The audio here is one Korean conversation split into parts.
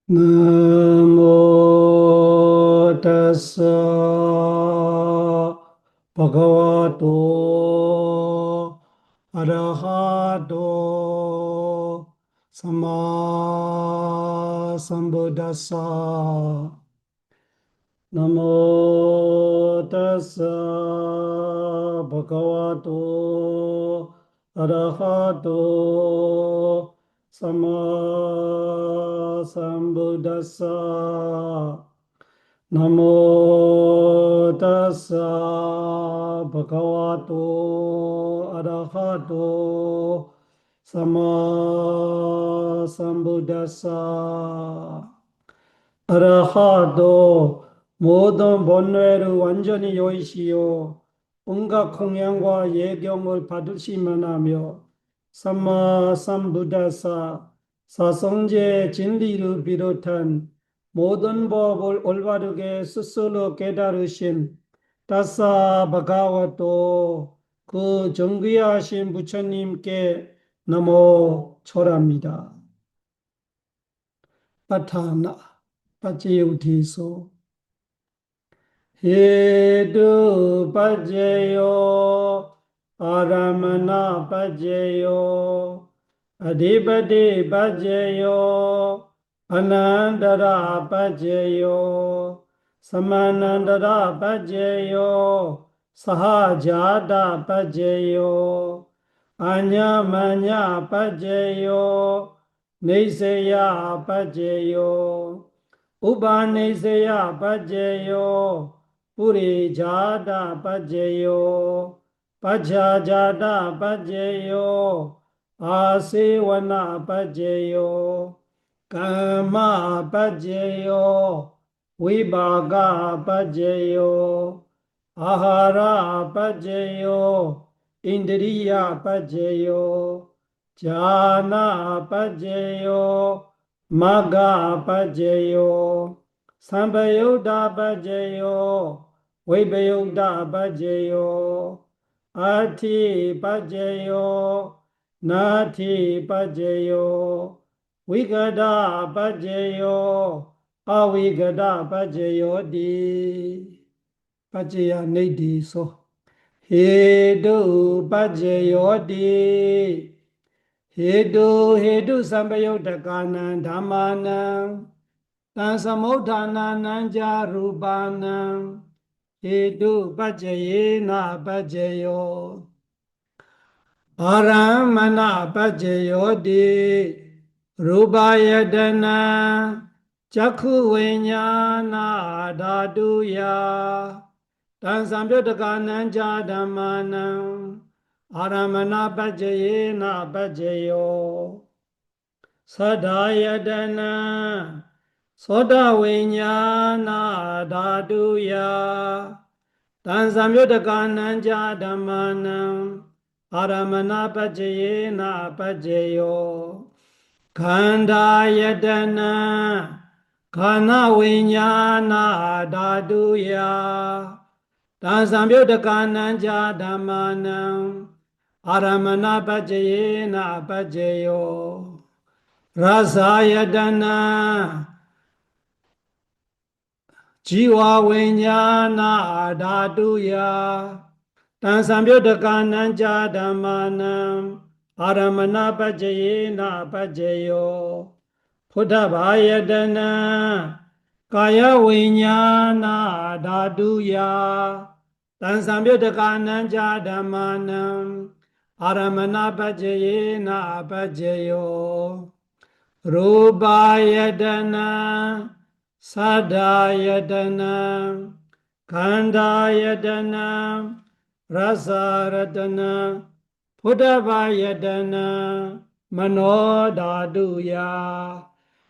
Namo tassa bhagavato arahato samma sambuddhassa. Namo tassa bhagavato arahato samma sambuddhassa. Namo tassa bhagavato arahato samma sambuddhassa. 아라하도 모든 본래를 완전히 여의시오. 온갖 공양과 예경을 받으시면 하며 삼마 삼부다사 사성제 진리를 비롯한 모든 법을 올바르게 스스로 깨달으신 다사 바가와도 그 정귀하신 부처님께 너무 절합니다. 파타나 빠지우티소 헤두 빠제요 아라마나 빠제요 아디바디 빠제요 아난다라 빠제요 사마난다라 빠제요 사하자다 빠제요 아냐마냐 빠제요 네세야 빠제요 우바네세야 빠제요 뿌리자다 빠제요 빠자자다 빠제요 아세와나 빠제요 까마 빠제요 위바가 빠제요 아하라 빠제요 인드리야 빠제요 자나 빠제요 마가 빠제요 삼바요다 빠제요 웨베요다 빠제요 아티 빠제요 나티 빠제요 위가다 빠제요 아위가다 빠제요디 빠제야 네디소 헤두 빠제요디 헤두 삼바요다가난 담마난 tansamodhanananja rupanam hedu bhajayena bhajayo aramana bhajayo di rubayadana chakhu vinyana dhaduya tansamyodhakananja dhammanam aramana bhajayena bhajayo sadayadana Soda vinyana dhaduya tansamyudakananja dhammanam aramana pajayena pajayo khanda yadana khana vinyana dhaduya tansamyudakananja dhammanam aramana pajayena pajayo rasayadana Jiva vinyana dhaduya tansamyudakananja dhammanam aramana pajayena pajayo Buddha-bhayadana kaya vinyana dhaduya tansamyudakananja dhammanam aramana pajayena pajayo Rupa-yadana Sadayadana, Kandayadana, Rasaradana, Buddhavayadana, Manodaduya,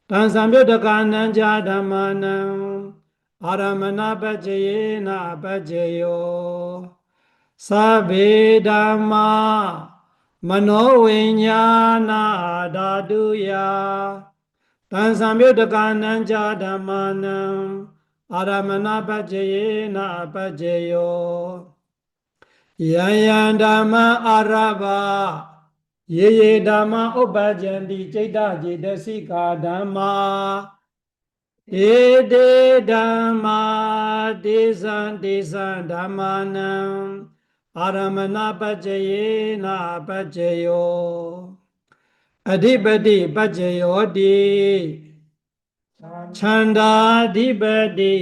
Tansamyudakananja Dhammanam, Aramana Bhajayena Bhajayo, Sabbe Dhamma, Manovinyana Daduya, tansamyudakananja dhammanam aramana bhajayena bhajayo yayan dhamma arava ye dhamma ubhajanti citta cetasika dhamma ê đê dhamma đê san dhamma nam aramana bajayena bajayo adhipati bajayo di chanda adhipati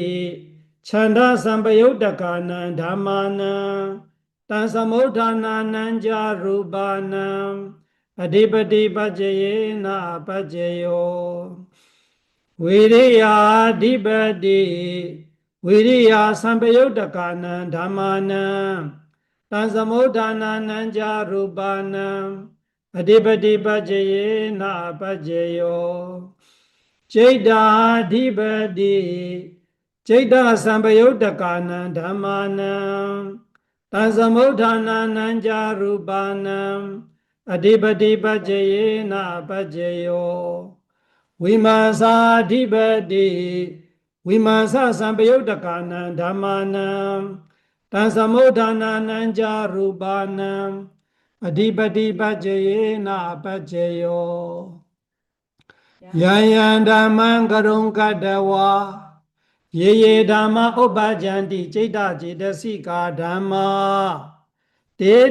chanda sampayuttakanan dhammanam tansamudhananam ja rupanam adhipati bajayena bajayo Viriya Dibadi Viriya Sampayuttakanam Dhammanam Tansamudhananam Jarupanam Adhipati Bhajayena Bhajayo Chaita Dibadi Chaita Sampayuttakanam Dhammanam Tansamudhananam Jarupanam Adhipati Bhajayena Bhajayo Vimasa Dhipati Vimasa Sampayuttakanam Dhammanam Tansamudhananam Jarupanam Adhipati Bhajayena Bhajayo Yayan Dhammam Karunkkadawa Ye Dhamma Upajanti Chaita Cetasika Dhamma Te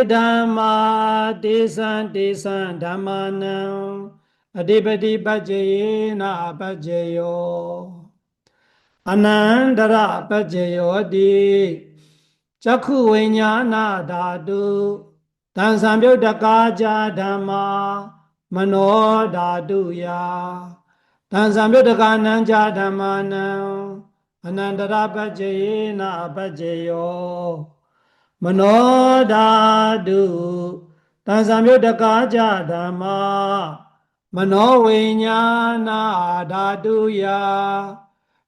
Dhamma Tesan Dhammanam Adhipati Bhajayena Bhajayo Anandara Bhajayo Di Chakhu Viññāna Dhātu Tansamyuttakaja Dhamma Mano Dhātu Ya Tansamyuttakananja Dhammanam Anandara Bhajayena Bhajayo Mano Dhātu Tansamyuttakaja Dhamma Mano Viññāna Dhātuya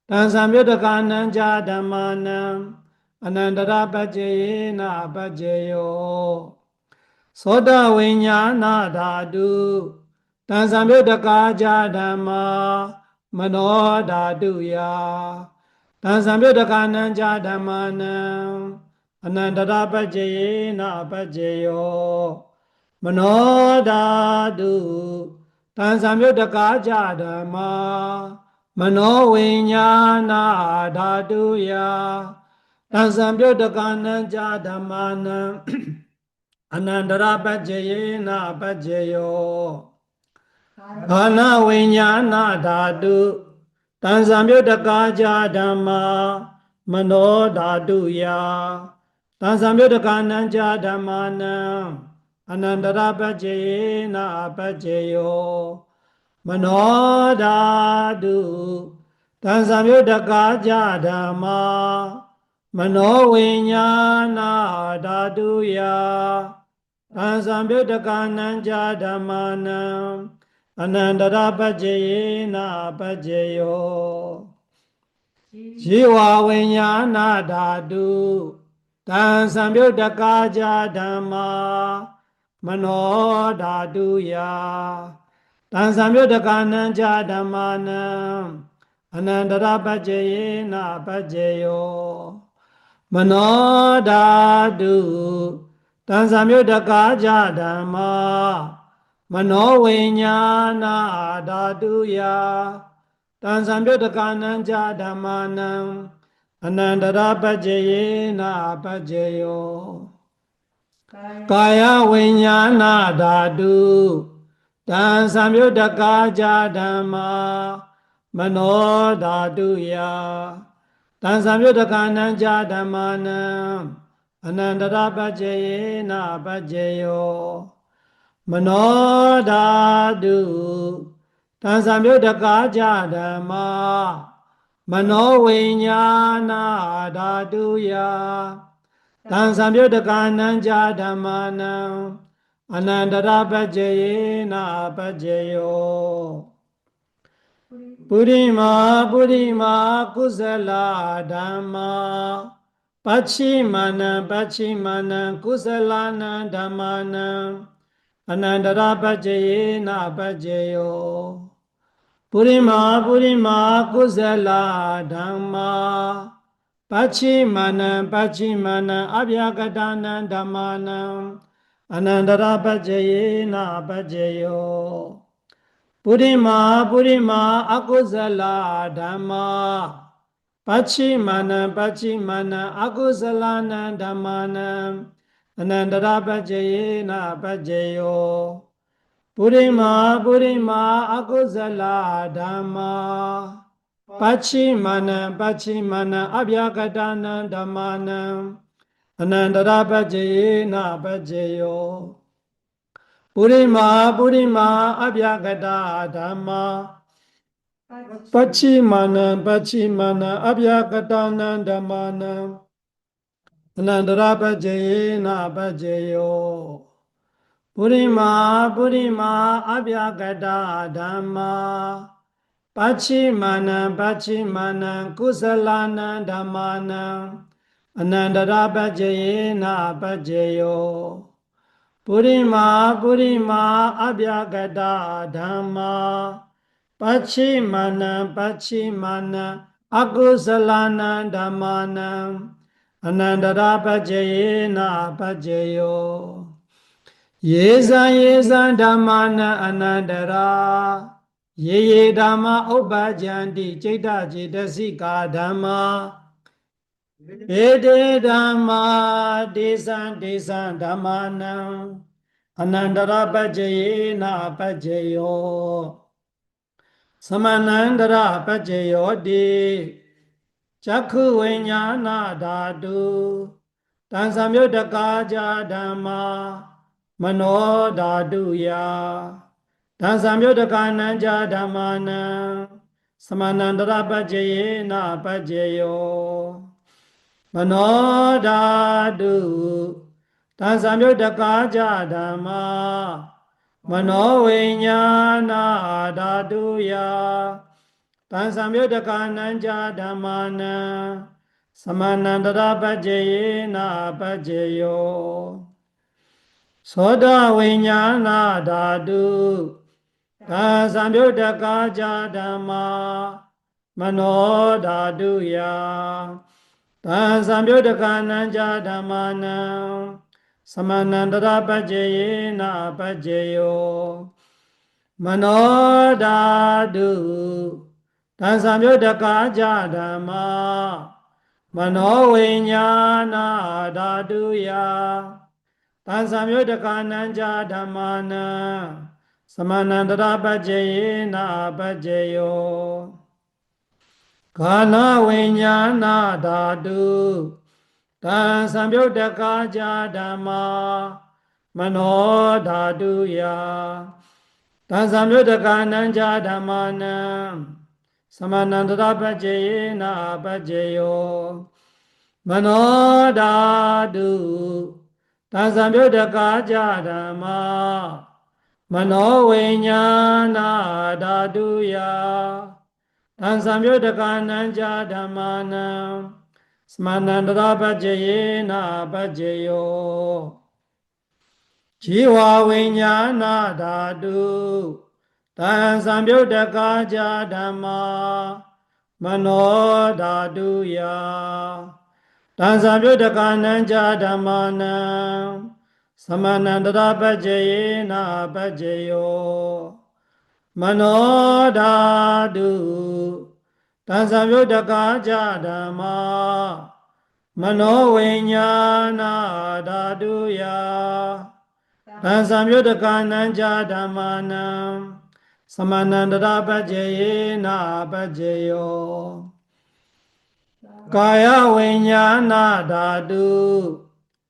Tansamyuttakananja Dhammanam Anandara Bhajayena Bhajayo Soda Viññāna Dhātu Tansamyuttakaja Dhamma Mano Dhātuya Tansamyuttakananja Dhammanam Anandara Bhajayena Bhajayo Mano Dhātu Tansamyuttakaja Dhamma Mano Viññāna Dhātuya Tansamyuttakananja Dhammanam Anandara Bhajayena Bhajayo Ghana Viññāna Dhātu Tansamyuttakaja Dhamma Mano Dhātuya Tansamyuttakananja Dhammanam Anandara Bhajayena Bhajayo Mano Dhātu Tansamyuttakaja Dhamma Mano Viññāna Dhātuya Tansamyuttakananja Dhammanam Anandara Bhajayena Bhajayo Jiva Viññāna Dhātu Tansamyuttakaja Dhamma Mano Dhātuya Tansamyuttakananja Dhammanam Anandara Bhajayena Bhajayo Mano Dhātu Tansamyuttakaja Dhamma Mano Viññāna Dhātuya Tansamyuttakananja Dhammanam Anandara Bhajayena Bhajayo Kaya Viññāna Dhātu Tansamyuttakaja Dhamma Mano Dhātuya Tansamyuttakananja Dhammanam Anandara Bhajayena Bhajayo Mano Dhātu Tansamyuttakaja Dhamma Mano Viññāna Dhātuya Tansamyuttakananja Dhammanam Anandara Bhajayena Bhajayo Purima Purima Kusala Dhamma Pachimana Pachimana Kusalana Dhammanam Anandara Bhajayena Bhajayo Purima Purima Kusala Dhamma Pachimana Pachimana Abhyagadana Dhammanam Anandara Bhajayena Bhajayo ပုရိမာပုရိမာအကုဇလာဓမ္မာပัจฉิမနံပัจฉิမနံအကုဇလနံဓမ္မာနံအနန္တရပัจเจယေနပัจเจယောပုရိမာပုရိမာအကုဇလာဓမ္မာပัจฉิမနံပัจฉิမနံအဗျာကတနံဓမ္မာနံအနန္တရပัจเจယေနပัจเจယောပုရိမာပုရိမာအဗျာကတဓမ္မာပัจฉิမနံပัจฉิမနံအဗျာကတနံဓမ္မာနံအနန္တရပัจเจယေနပัจเจယောပုရိမာပုရိမာအဗျာကတဓမ္မာပัจฉิမနံပัจฉิမနံကုသလနံဓမ္မာနံအနန္တရပัจเจယေနပัจเจယောပုရိမာပုရိမာအဗျာကတဓမ္မာပัจฉิမနံပัจฉิမနံအကုသလနံဓမ္မာနံအနန္တရပัจเจယေနပัจเจယောယေဇံယေဇံဓမ္မာနံအနန္တရာယေယေဓမ္မာဥပ္ပကြန္တိจิตจิตစိကာဓမ္မာဧတေဓမ္မာဒေသံဒေသံဓမ္မာနံအနန္တရပัจเจယေနပัจเจယောသမဏန္တရပัจเจယောတိจักขุวิญญาณဓာတုတံသံယုတ်တကာကြဓမ္မာမနောဓာတုယတံသံယုတ်တကာနံကြဓမ္မာနံသမဏန္တရပัจเจယေနပัจเจယောမနောဓာတုတံသံယုတ်တကာကြဓမ္မာမနောဝိညာဏဓာတုယတံသံယုတ်တကာနံကြဓမ္မာနံသမဏန္တရပัจเจယေနပัจเจယောသောတဝိညာဏဓာတုတံသံယုတ်တကာကြဓမ္မာမနောဓာတုယတံသံယုတ်တကာနံကြဓမ္မာနံသမဏန္တရပัจเจယေနပัจเจယောမနောဓာတုတံသံယုတ်တကာကြဓမ္မာမနောဝိညာဏဓာတုယတံသံယုတ်တကာနံကြဓမ္မာနံသမဏန္တရပัจเจယေနပัจเจယောခန္ဓာဝိညာဏဓာတုတံသံယုတ်တကာကြဓမ္မာမနောဓာတုယတံသံယုတ်တကာနံကြဓမ္မာနံသမဏန္တရပัจเจယေနပัจเจယောမနောဓာတုတံသံယုတ်တကာကြဓမ္မာမနောဝိညာဏဓာတုယတံသံယုတ်တကာနံကြဓမ္မာနံသမဏန္တရပัจเจယေနပัจเจယောဇီဝဝိညာဏဓာတုတံသံယုတ်တကာကြဓမ္မာမနောဓာတုယတံသံယုတ်တကာနံကြဓမ္မာနံသမဏန္တရပัจเจယေနပัจเจယောမနောဓာတုတံသံယုတ်တကာကြဓမ္မာမနောဝိညာဏဓာတုယတံသံယုတ်တကာနံကြဓမ္မာနံသမဏန္တရပัจเจယေနပัจเจယောကာယဝိညာဏဓာတု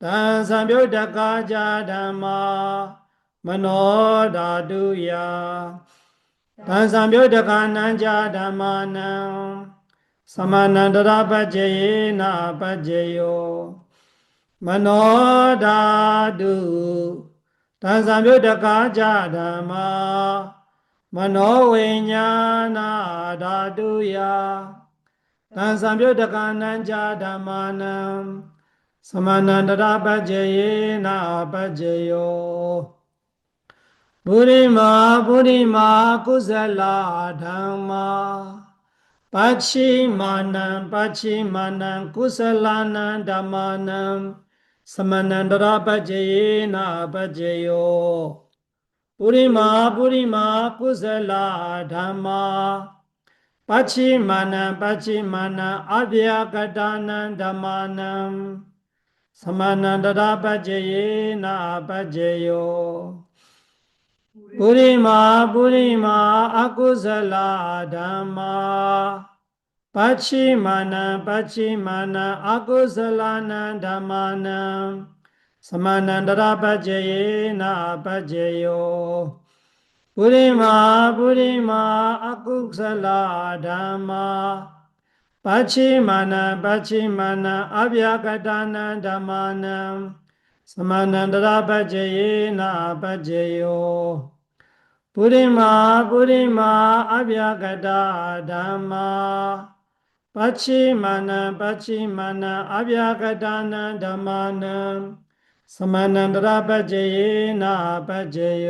တံသံယုတ်တကာကြဓမ္မာမနောဓာတုယတံသံယုတ်တကာနံကြဓမ္မာနံသမဏန္တရပัจเจယေနပัจเจယောမနောဓာတုတံသံယုတ်တကာကြဓမ္မာမနောဝိညာဏဓာတုယတံသံယုတ်တကာနံကြဓမ္မာနံသမဏန္တရပัจเจယေနပัจเจယောပုရိမာပုရိမာကုသလဓမ္မာပัจฉิမနံပัจฉิမနံကုသလနံဓမ္မာနံသမဏန္တရပัจเจယေနပัจเจယော ปุရိမာပုရိမာကုသလဓမ္မာปัจฉิมานังปัจฉิมานังอภยกตานังဓမ္မာนังสมานันตระปัจเจเยนะปัจเจโยปุริมาปุริมาอกุศลဓမ္မာปัจฉิมานังปัจฉิมานังอกุศลานังဓမ္မာนังสมานันตระปัจเจเยนะปัจเจโยปุริมาปุริมาอกุศลဓม္မာปัจฉิมานังปัจฉิมานังอภยกตานังဓမ္မာนังสมานันตระปัจเจเยนะปัจเจโยปุริมาปุริมาอภยกตาဓမ္မာปัจฉิมานังปัจฉิมานังอภยกตานังဓม္မာนังสมานันตระปัจเจเยนะปัจเจโย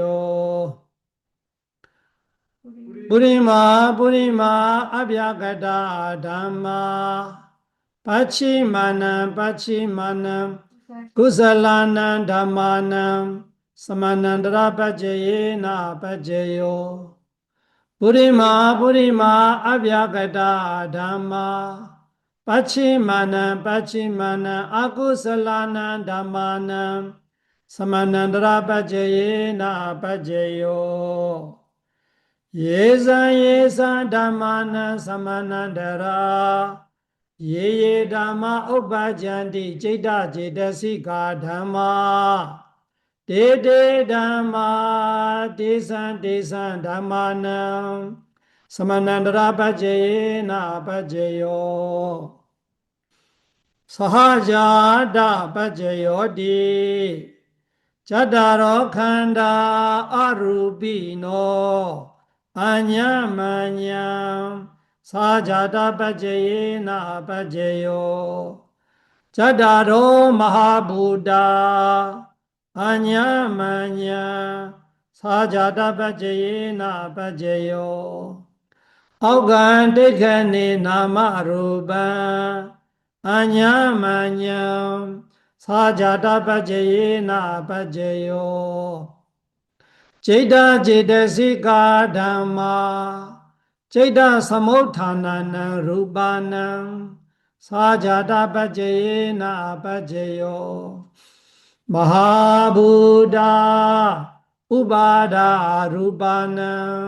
ปุริมาปุริมาอภยกตาဓမ္မာปัจฉิมานังปัจฉิมานังกุศลานังဓမ္မာนังสมานันตระปัจเจเยนะปัจเจโยปุริมาปุริมาอภยกตาဓမ္မာปัจฉิมานังปัจฉิมานังอกุศลานังဓမ္မာนังสมานันตระปัจเจเยนะปัจเจโยเยสังเยสังธัมมานังสมานันตราเยเยธัมมาอุปปจันติจิตตเจตสิกาธัมมาเตเตธัมมาเตสังเตสังธัมมานังสมานันตระปัจเจเยนะปัจเจโยสหจาตปัจเจโยติจัตตารโอขันธาอรูปิโนอัญญมัญญังสาจาตปัจเจเยนะปัจเจโยจัตตารโอมหาภูตาอัญญมัญญังสาจาตปัจเจเยนะปัจเจโยအောက်ခံဒိဋ္ဌိနေနာမရူပံအညာမညံသာဇာတปัจเจเยนะปัจเจโยจิตตเจตสิกาธัมมาจิตตสมุฏฐานันรูปานังသာဇာတปัจเจเยนะปัจเจโยมหาภูตาอุปาดารูปานัง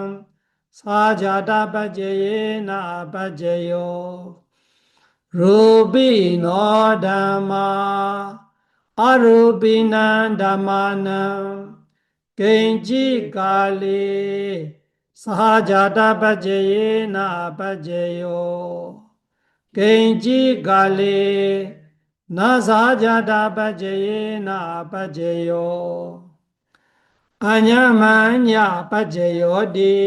သာဇာတปัจเจเยนะปัจเจโยรูปิโนธัมมาอรูปินังธัมมานังကိဉ္จิကာလေสหจาตปัจเจเยนะปัจเจโยကိဉ္จิကာလေนาสหจาตปัจเจเยนะปัจเจโยอัญญมัญญปัจเจโยติ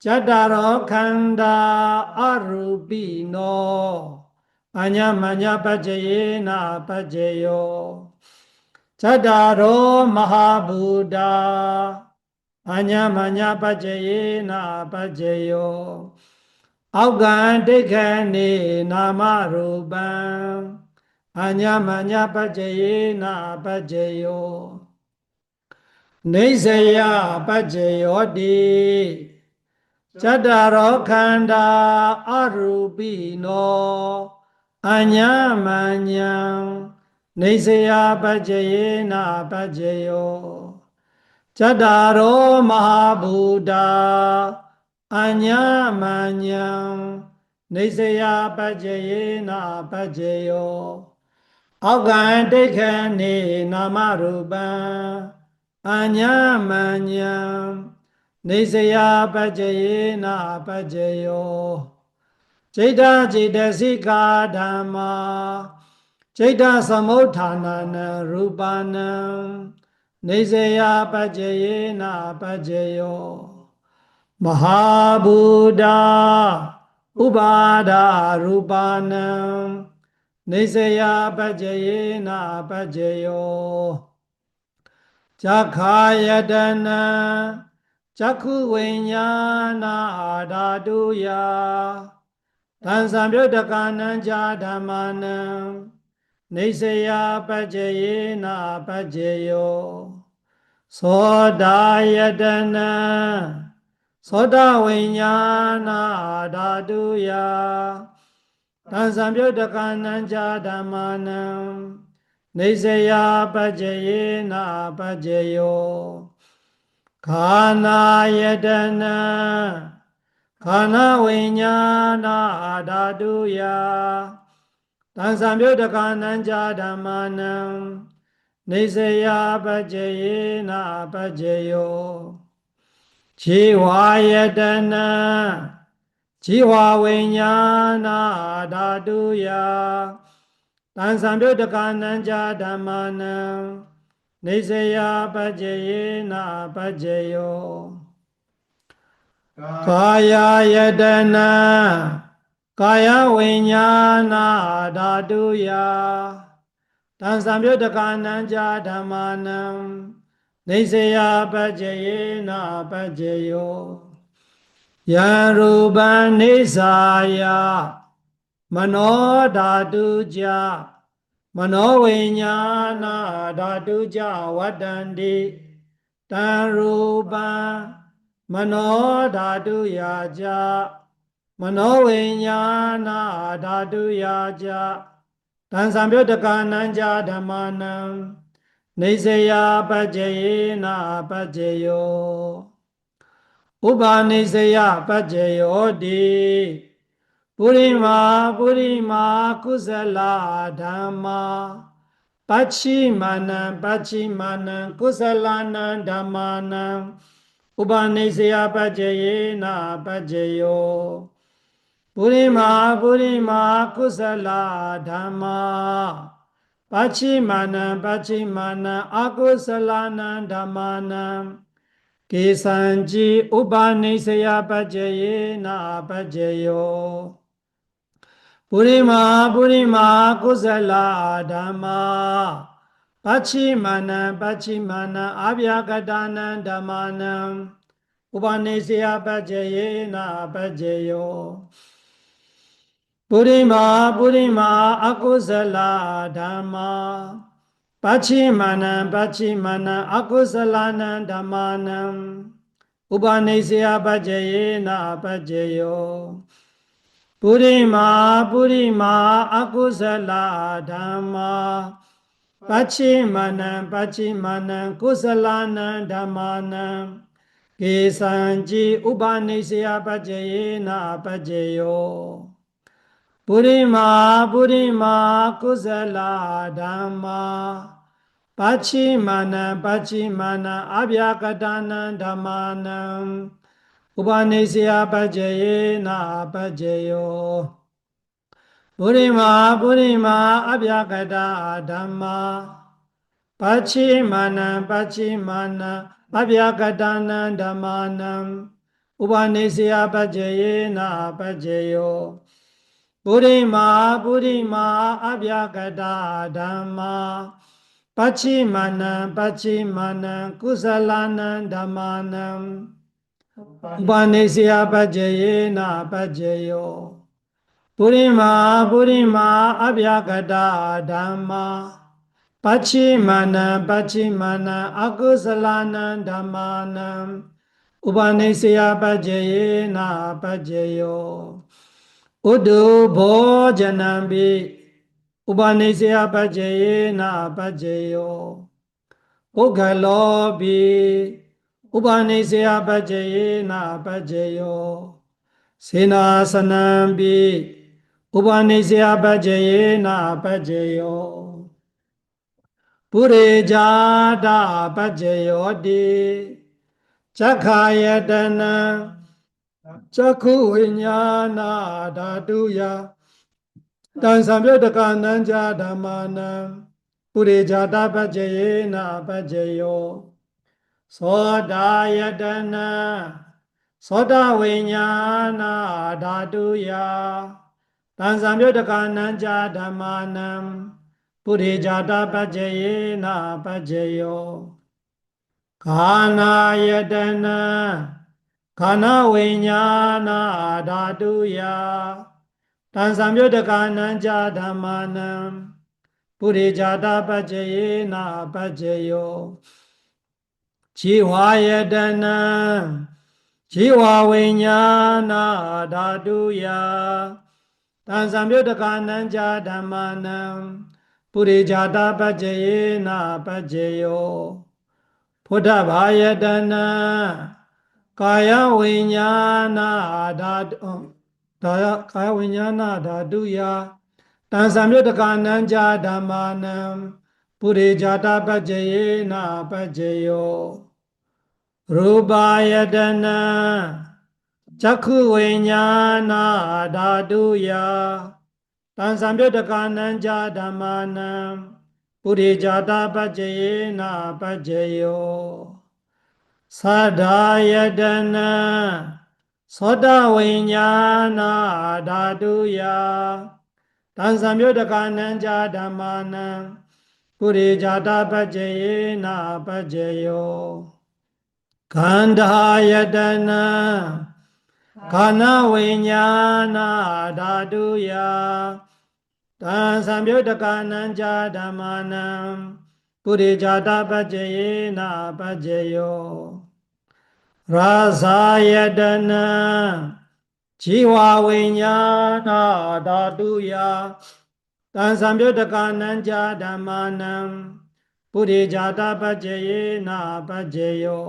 จัตตารโอขันธาอรูปิโนอัญญมัญญปัจเจเยนะปัจเจโยจัตตารโอมหาภูตาอัญญมัญญปัจเจเยนะปัจเจโยအောက်ခံဒိဋ္ဌိနေနာမရူပံအညာမညာปัจเจเยนะปัจเจโยနေစယปัจเจโยတိจัตตารโอขันธาอรูปิโนอัญญมัญญังနေစယปัจเจเยนะปัจเจโยจัตตารโอมหาภูตาอัญญมัญญังနေစယปัจเจเยนะปัจเจโยအောက်ခံဒိဋ္ဌိနေနာမရူပံအညာမညံနေစယปัจเจเยนะปัจเจโยจิตตเจตสิกาธัมมาจิตตสมุฏฐานันรูปานังနေစယปัจเจเยนะปัจเจโยมหาภูตาอุปาดารูปานังနေစယปัจเจเยนะปัจเจโยจักขายตนะจักขุวิญญาณဓာတုယသံသံပြုတ်တကနံဇာဓမ္မာနံနေစယปัจเจเยนะปัจเจโย သောတာယတနာသောတာဝိညာဏဓာတုယတံသံပြုတ်တကနံဇာဓမ္မာနံနေစယပัจเจယေနပัจเจယောခာနာယတနာခန္ဓာဝိညာဏဓာတုယတံသံပြုတ်တကနံဇာဓမ္မာနံနေစယပัจเจယေနပัจเจယောခြေဝါယတနာခြေဝါဝိညာဏဓာတုယတံသံပြုတ်တကနံဇာဓမ္မာနံနေစယပัจเจယေနပัจเจယောကာယယတနာကာယဝိညာဏဓာတုယတံသံပြုတ်တကနံဇာဓမ္မာနံနေစယပัจเจယေနပัจเจယောယံရူပံနေစာယမနောဓာတုကြမနောဝိညာဏဓာတုကြဝတ္တန္တိတံရူပံမနောဓာတုယာကြမနောဝိညာဏဓာတုယာကြတံသံပြုတ်တကနံဇာဓမ္မာနံနေစယပัจเจယေနပัจเจယောဥပါနေစယပัจเจယောတိပုရိမာပုရိမာကုသလဓမ္မာปัจฉิมานังปัจฉิมานังกุศลานังဓမ္မာနံဥပနိစ္စယပัจเจယေနပัจเจယောပုရိမာပုရိမာကုသလဓမ္မာปัจฉิมานังปัจฉิมานังအကုသလာนังဓမ္မာနံကေသံจิဥပနိစ္စယပัจเจယေနပัจเจယောပုရိမာပုရိမာကုသလဓမ္မာปัจฉิมานังปัจฉิมานังအဗျာကတနံဓမ္မာနံဥပနိစ္စယပัจเจယေနပัจเจယောပုရိမာပုရိမာအကုသလဓမ္မာปัจฉิมานังปัจฉิมานังအကုသလနံဓမ္မာနံဥပနိစ္စယပัจเจယေနပัจเจယောပုရိမာပုရိမာအကုသလဓမ္မာปัจฉิมานังปัจฉิมานังကုသလာနံဓမ္မာနံကေသံจิဥပနိစ္စယပัจเจယေနပัจเจယောပုရိမာပုရိမာကုသလဓမ္မာปัจฉิมานังปัจฉิมานังအဗျာကတနံဓမ္မာနံဥပနိစ္စယပัจเจယေနပัจเจယောပုရိမာပုရိမာအဗျာကတဓမ္မာปัจฉิมานังปัจฉิมานังအဗျာကတနံဓမ္မာနံဥပနိစ္စယပัจเจယေနပัจเจယောပုရိမာပုရိမာအဗျာကတဓမ္မာปัจฉิมานังปัจฉิมานังကုသလာနံဓမ္မာနံဥပနိစ္စယပัจเจယေနပัจเจယောပုရိမာပုရိမာအဗျာကတဓမ္မာปัจฉิมานังปัจฉิมานังအကုသလာနံဓမ္မာနံဥပနိစ္စယပัจเจယေနပัจเจယောဥဒုဘောဇနံပိဥပနိစ္စယပัจเจယေနပัจเจယောပုဂ္ဂလောပိဥပနိစ္စယပัจเจယေနပัจเจယောစေနာစနံပိဥပနိစ္စယပัจเจယေနပัจเจယောပုရိဇာတပัจเจယောတိจักขายตนะจักขุวิญญาณဓာတုယတံသံပြုတ်တကနံဇာဓမ္မာနံပုရိဇာတပัจเจယေနပัจเจယောသောတာယတနာသောတာဝိညာဏဓာတုယတံသံပြုတ်တကနံဇာဓမ္မာနံပုရိဇာတပัจเจယေနပัจเจယောခန္ဓာယတနာခန္ဓာဝိညာဏဓာတုယတံသံပြုတ်တကနံဇာဓမ္မာနံပုရိဇာတပัจเจယေနပัจเจယော ជីဝါယတနံជីဝဝိညာဏဓာတုယတံသံယုတကနံဇာဓမ္မနံပုရိဇာတပัจเจယေနပัจเจယောဖုဒ္ဓဘာယတနံကာယဝိညာဏဓာတုဒါယကာယဝိညာဏဓာတုယတံသံယုတကနံဇာဓမ္မနံပုရိဇာတပัจเจယေနပัจเจယောရူပါယတနံจักขุวิญญาณဓာတုယတံသံယုတကနံဇာဓမ္မာနံပုရိဇာတပัจเจယေနပัจเจယောသဒ္ဒါယတနံသောတဝိညာဏဓာတုယတံသံယုတကနံဇာဓမ္မာနံပုရိဇာတပัจเจယေနပัจเจယောခန္ဓာယတနံခန္ဓာဝိညာဏဓာတုယတံသံယုတကနံဇာဓမ္မာနံပုရိဇာတပัจเจယေနပัจเจယောရာဇာယတနံជីវဝိညာဏဓာတုယတံသံယုတကနံဇာဓမ္မာနံပုရိဇာတပัจเจယေနပัจเจယော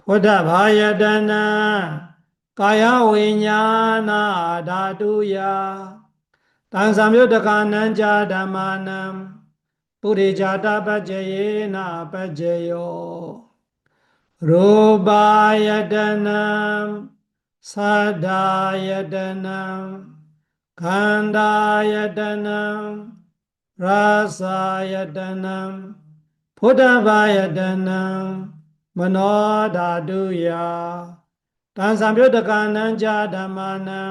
ဖုဒ္ဓဘာယတနံကာယဝိညာဏဓာတုယတံသံယုတကနံဇာဓမ္မာနံပုရိဇာတပัจเจယေနပัจเจယောရူပါယတနံသဒ္ဒါယတနံခန္ဓာယတနံရာဇာယတနံဖုဒ္ဓဘာယတနံမနောဓာတုယတံသံယုတကနံဇာဓမ္မာနံ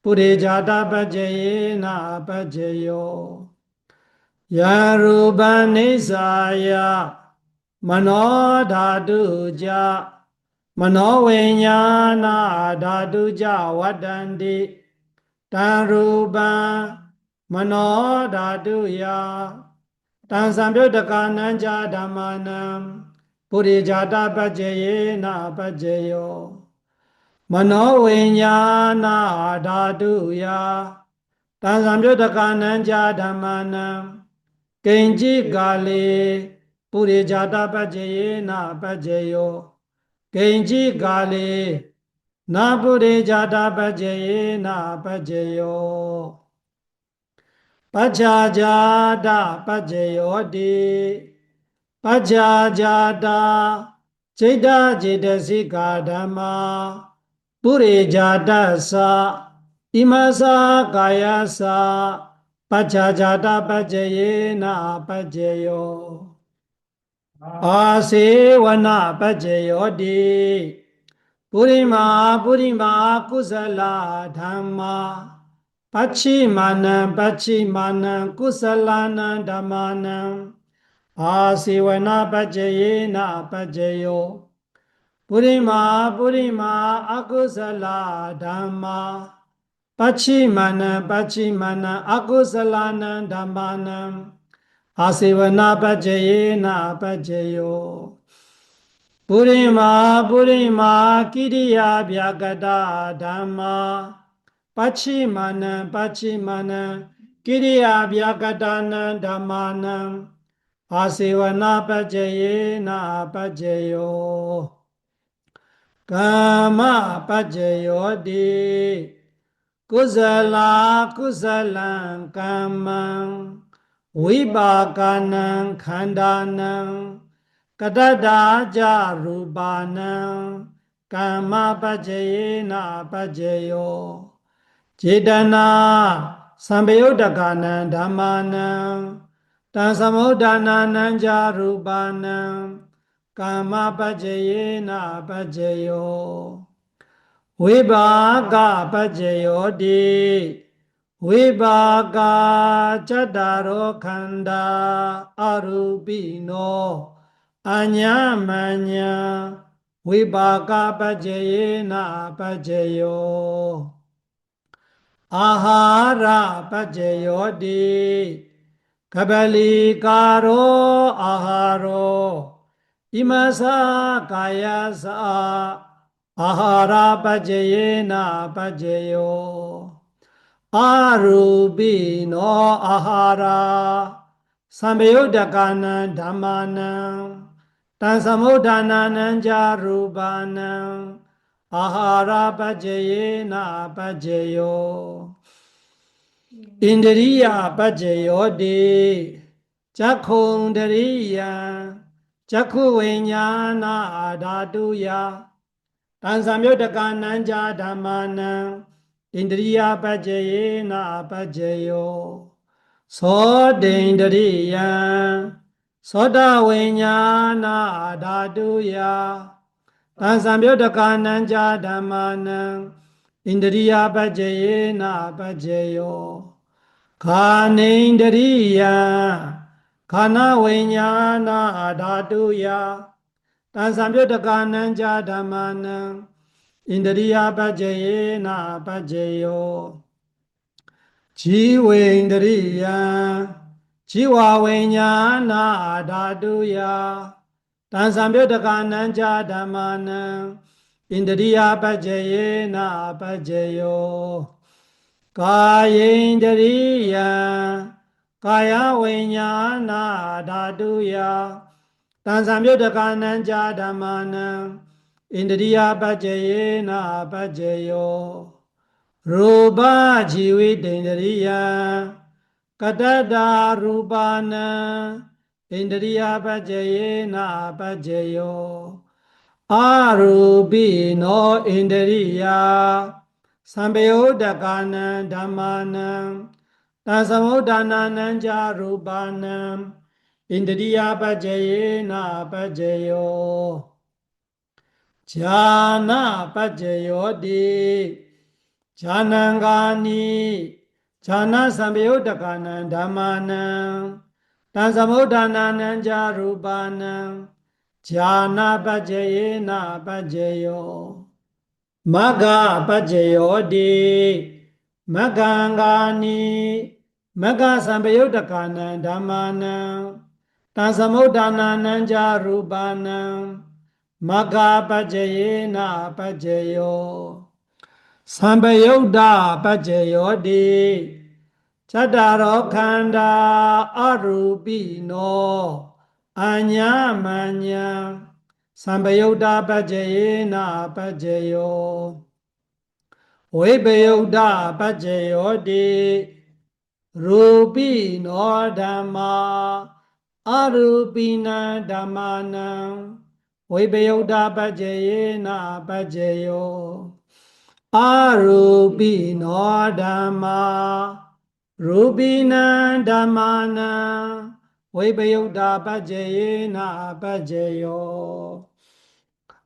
ပုရိဇာတပัจเจယေနပัจเจယောယရူပနိစ္ဆာယမနောဓာတုကြမနောဝိညာဏဓာတုကြဝတ္တန္တိတံရူပံမနောဓာတုယတံသံယုတကနံဇာဓမ္မာနံပုရိဇာတပัจเจယေနပัจเจယောမနောဝိညာဏဓာတုယတံသံယုတကနံဇာဓမ္မာနံကိဉ္จิကာလေပုရိဇာတပัจเจယေနပัจเจယောကိဉ္จิကာလေနာပုရိဇာတပัจเจယေနပัจเจယောပัจฉาจาတပัจเจယောတိပัจฉาจาတจิตတจิตစိกာဓမ္မာပုရိဇာတသဣမသကာယသပัจฉาจาတပัจเจယေနပัจเจယောအာစေဝနပัจเจယောတိပုရိမာကုသလဓမ္မာပัจฉิမာနံကုသလနံဓမ္မာနံအာစေဝနပัจเจယေနပัจเจယောပုရိမာအကုသလဓမ္မာပัจฉิမာနံအကုသလနံဓမ္မာနံအာစေဝနပัจเจယေနပัจเจယောပုရိမာကိရိယာဗျာကတာဓမ္မာပัจฉิမာနံကိရိယာဗျာကတာနံဓမ္မာနံအာစေဝနပัจเจယေနပัจเจယောကာမပัจเจယောတိကုသလံကမ္မံဝိပါကနံခန္ဓာနံကတတ္တာကြရူပါနံကာမပัจเจယေနပัจเจယောចេတနာသံပယုတကနံဓမ္မာနံတံသမုဒ္ဒနာနံကြရူပါနံကာမပัจเจယေနပัจเจယောဝိပါကပัจเจယောတိဝိပါကจတ္တရောခန္ဓာအရူပိနောအညာမညာဝိပါကပัจเจယေနပัจเจယောအာဟာရပัจเจယောတိကပလီကာရောအာဟာရောဣ imasa kaya sa ahara pajayena pajayo arupi no ahara sambayodakana dhammana tansamudhanana jarubana ahara pajayena pajayo Indriya Pajayodi Chakhundriya Chakhu Vinyana Adhatuya Tansamyodakananja Dhammana Indriya Pajayena Pajayo Sodindriya Soda Vinyana Adhatuya Tansamyodakananja Dhammana Indriya Pajayena Pajayo Khanindriya Khana Vinyana Adhatuya Tansamyodakananja Dhammana Indriya Pajayena Pajayo Jivendriya Jiva Vinyana Adhatuya Tansamyodakananja Dhammana Indriya Pajayena Pajayo Kayendriya Kaya Vinyana Dhatuya Tansamyodakananja Dhammana Indriya Pajayena Pajayo Rupa Jividendriya Katata Rupana Indriya Pajayena Pajayo Arupi no Indriya Sambayodakana Dhammana Tasamudhanana Jarubana Indriya Pajayena Pajayo Jhana Pajayodi Jhanangani Jhana Sambayodakana Dhammana Tasamudhanana Jarubana Jhana Pajayena Pajayo Magga Pajayodi Maggangani Magga Sambayodakana Dhammana Tansamudhanana Jarubana Magga Pajayena Pajayo Sambayodha Pajayodi Chattaro Khanda Arupi no Anyamanya Sambayodha Pajayena Pajayo Vibhayodha Pajayodi Rupi no Dhamma Arupina Dhammana Vibhayodha Pajayena Pajayo Arupi no Dhamma Rupina Dhammana Vibhayodha Pajayena Pajayo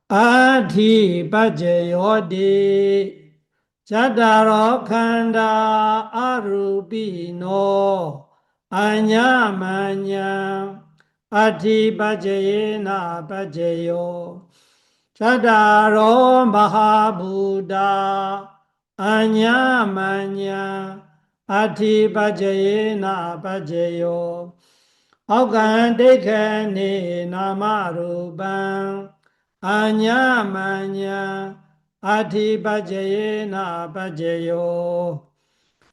Adi Pajayodi Chattaro Khanda Arupi no Anyamanya Adi Pajayena Pajayo Chattaro Mahabuddha Anyamanya Adi Pajayena Pajayo Augandikane Namarubam Anyamanya Adi Pajayena Pajayo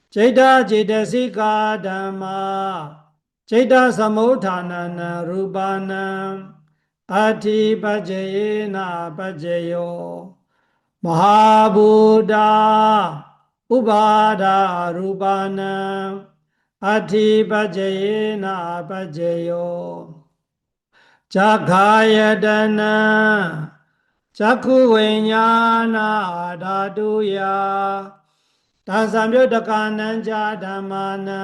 Jeta Jetasika Dhamma Jeta Samudhanana Rupanam Adi Pajayena Pajayo Mahabuddha Upada Rupanam Adi Pajayena Pajayo Chakayatana Chakhu Vinyana Dhatuya Tansamyodakananja Dhammana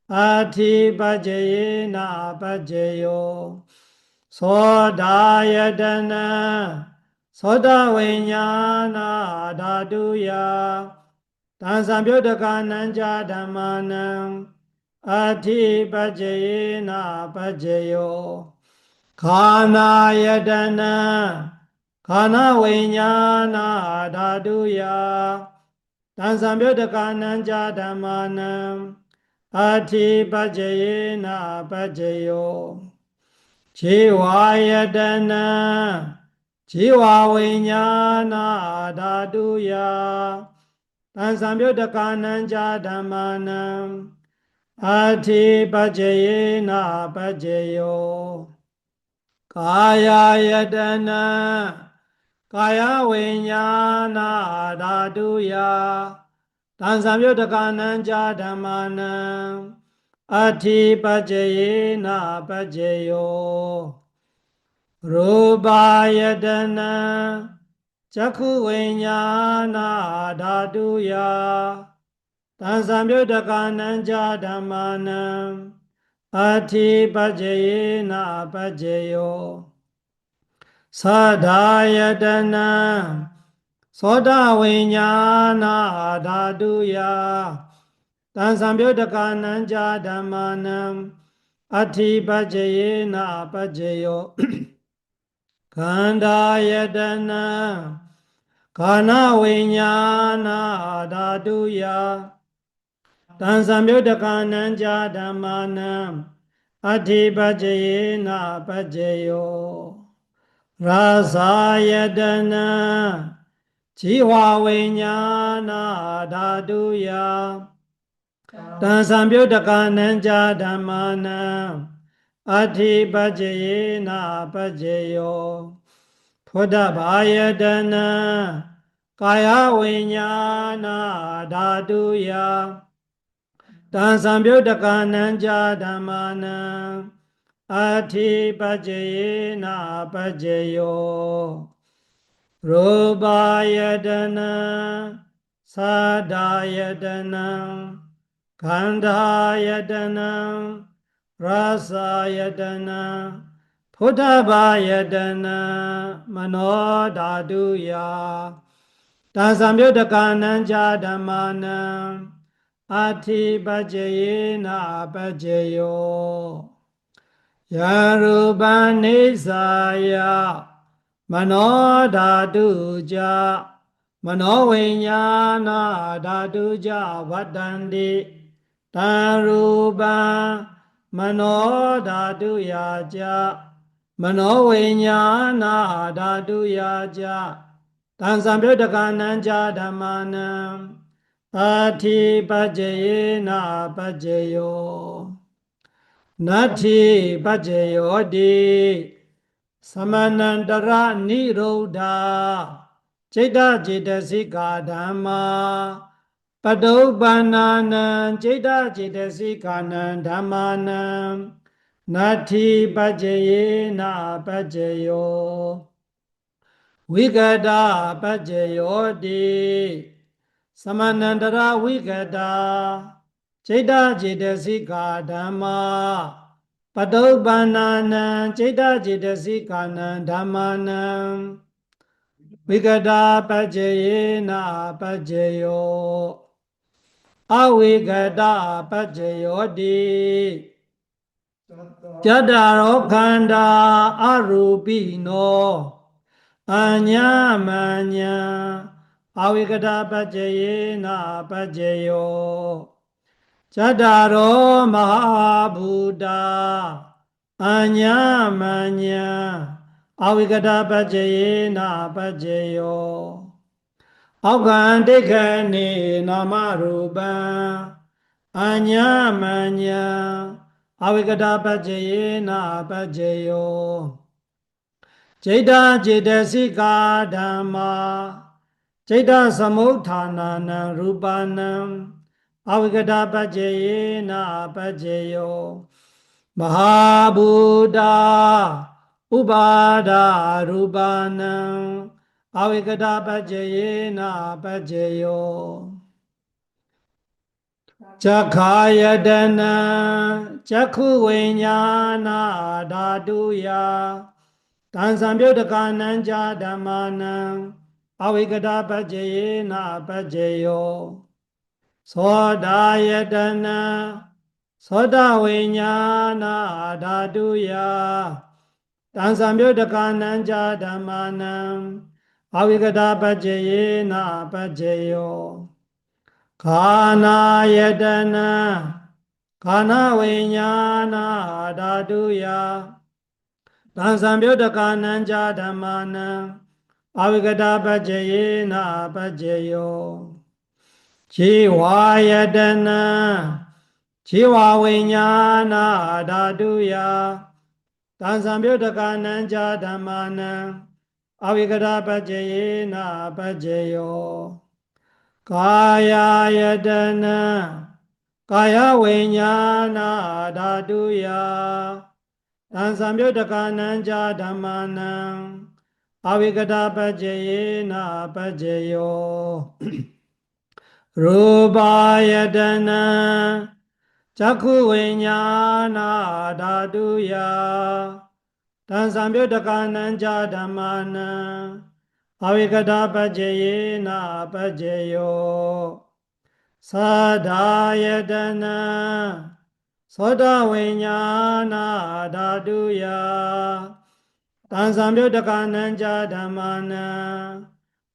Adi Pajayena Pajayo Sodayatana Soda Vinyana Dhatuya Tansamyodakananja Dhammana Adi Pajayena Pajayo Khanayatana Khana Vinyana Dhatuya Tansamyodakananja Dhammana Adi Pajayena Pajayo Jivayatana Jiva Vinyana Dhatuya Tansamyudakananja Dhammanam Ati Pajayena Pajayo Kaya Yatana Kaya Vinyana Dhatuya Tansamyudakananja Dhammanam Ati Pajayena Pajayo Rubayadana Chakku Vinyana Dhatuya Tansamyudakananja Dhammanam Ati Pajayena Pajayo Sadayadana Soda Vinyana Dhatuya Tansamyudakananja Dhammanam Ati Pajayena Pajayo Kandayadana Kana Vinyana Dhatuya Tansamyudakananja Dhammanam Ati Pajayena Pajayo Rasayadana Jiva Vinyana Dhatuya Tansamyudakananja Dhammanam Ati Pajayena Pajayo Pudabhayadana Kaya Vinyana Dhatuya Tansamyudakananja Dhammanam Ati Pajayena Pajayo Rubayadana Sadayadana Kandayadana Rasayadana Pudabhayadana Manodhaduya Tansamyudakananja Dhammanam Ati Pajayena Pajayo Yarubanisaya Manodhaduja Manovinyana Dhatuja Vadandi Taruban Manodhaduyaja Manovinyana Dhatuyaja Tansamyudakananja Dhammanam Ati Pajayena Pajayo Nati Pajayodi Samanandara Nirodha Jeta Jetasika Dhamma Padobhananam Jeta Jetasika Dhammanam Nati Pajayena Pajayo Vigada Pajayodi Samanandara Vigada Jeta Jetasika Dhamma Padobhananam Jeta Jetasika Dhammanam Vigada Pajayena Pajayo Avigada Pajayodi Jadaro Khanda Arupino Anyamanya Avigada Pajayena Pajayo Jadaro Mahabuddha Anyamanya Avigada Pajayena Pajayo Augandikani Namaruban Anyamanya Avigada Pajayena Pajayo Jeta Jetasika Dhamma Jeta Samuthananam Rupanam Avigada Pajayena Pajayo Mahabuddha Ubada Rupanam Avigada Pajayena Pajayo Chakayadana Chakku Vinyana Dhatuya Tansamyudakananja Dhammanam Avigada Pajayena Pajayo Sodayadana Soda Vinyana Dhatuya Tansamyudakananja Dhammanam Avigada Pajayena Pajayo Kana Yadana Kana Vinyana Dhatuya Tansambyodaka Dhammanam Avigata Bhajayena Bhajayo Chivayadana Chiva Vinyana Dhaduya Tansambyodaka Dhammanam Avigata Bhajayena Bhajayo Kaya Yadana Kaya Vinyana Dhaduya Tansambyodaka Dhammanam Avigata Bhajayena Bhajayo Rubayadana Chakku Vinyana Dhaduya Tansambyodaka Dhammanam Avigata Bhajayena Bhajayo Sadayadana Soda Vinyana Dhaduya Tansambyodaka Dhammanam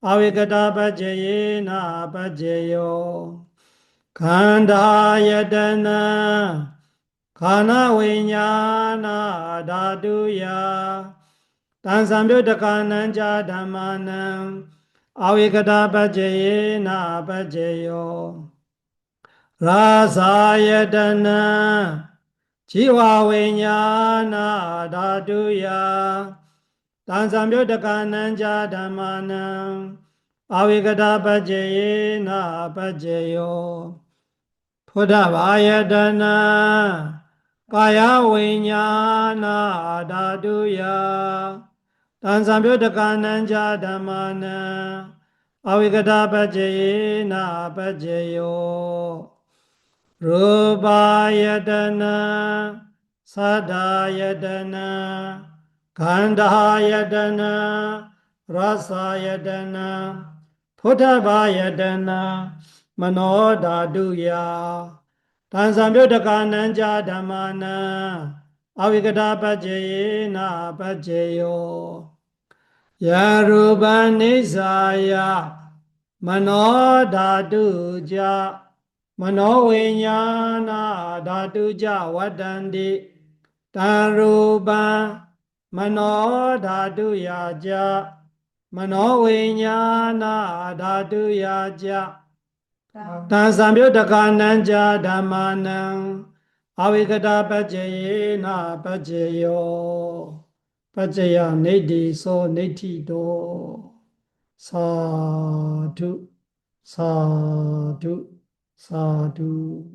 Avigata Bhajayena Bhajayo Khandayadana Khana Vinyana Dhaduya Tansambyodaka Dhammanam Avigata Bhajayena Bhajayo Rasayadana Jiva Vinyana Dhaduya Tansambyodaka Dhammanam Avigata Bhajayena Bhajayo Pudavayadana Kaya Vinyana Dhaduya Tansambyodaka Dhammanam Avigata Bhajayena Bhajayo Rubayadana Sadayadana Gandhayadana Rasayadana Pudavayadana Manodaduya Tansambyodaka Dhammanam Avigata Bhajayena Bhajayo Yarubanisaya Manodaduja Manovinyana Dhatuja Vadandi Taruban Manodhatuyaja Manovinyana Dhatuyaja Tansambyodaka Dhammanam Avigata Bhajayena Bhajayo Bhajaya Nidhi So Nidhi Do Sadhu Sadhu Sadhu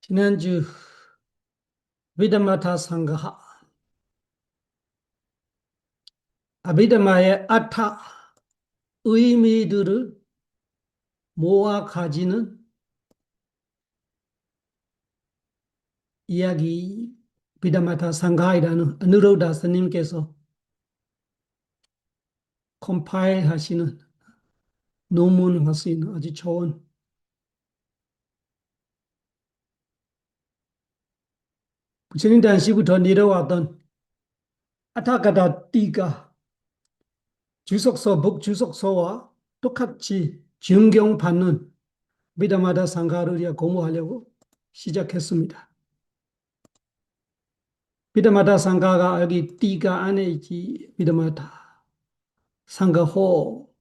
지난주 비담마타 상가하 아비담마의 아타 의미들을 모아 가지는 이야기 비담마타 상가이라는 아누로다 스님께서 컴파일 하시는 논문 하시는 아주 좋은 부처님 당시부터 내려왔던 아타가다 띠가 주석서 북주석서와 똑같이 증경받는 비담마타 상가를 공부하려고 시작했습니다. 비담마타 상가가 여기 띠가 안에 있지. 비담마타 상가호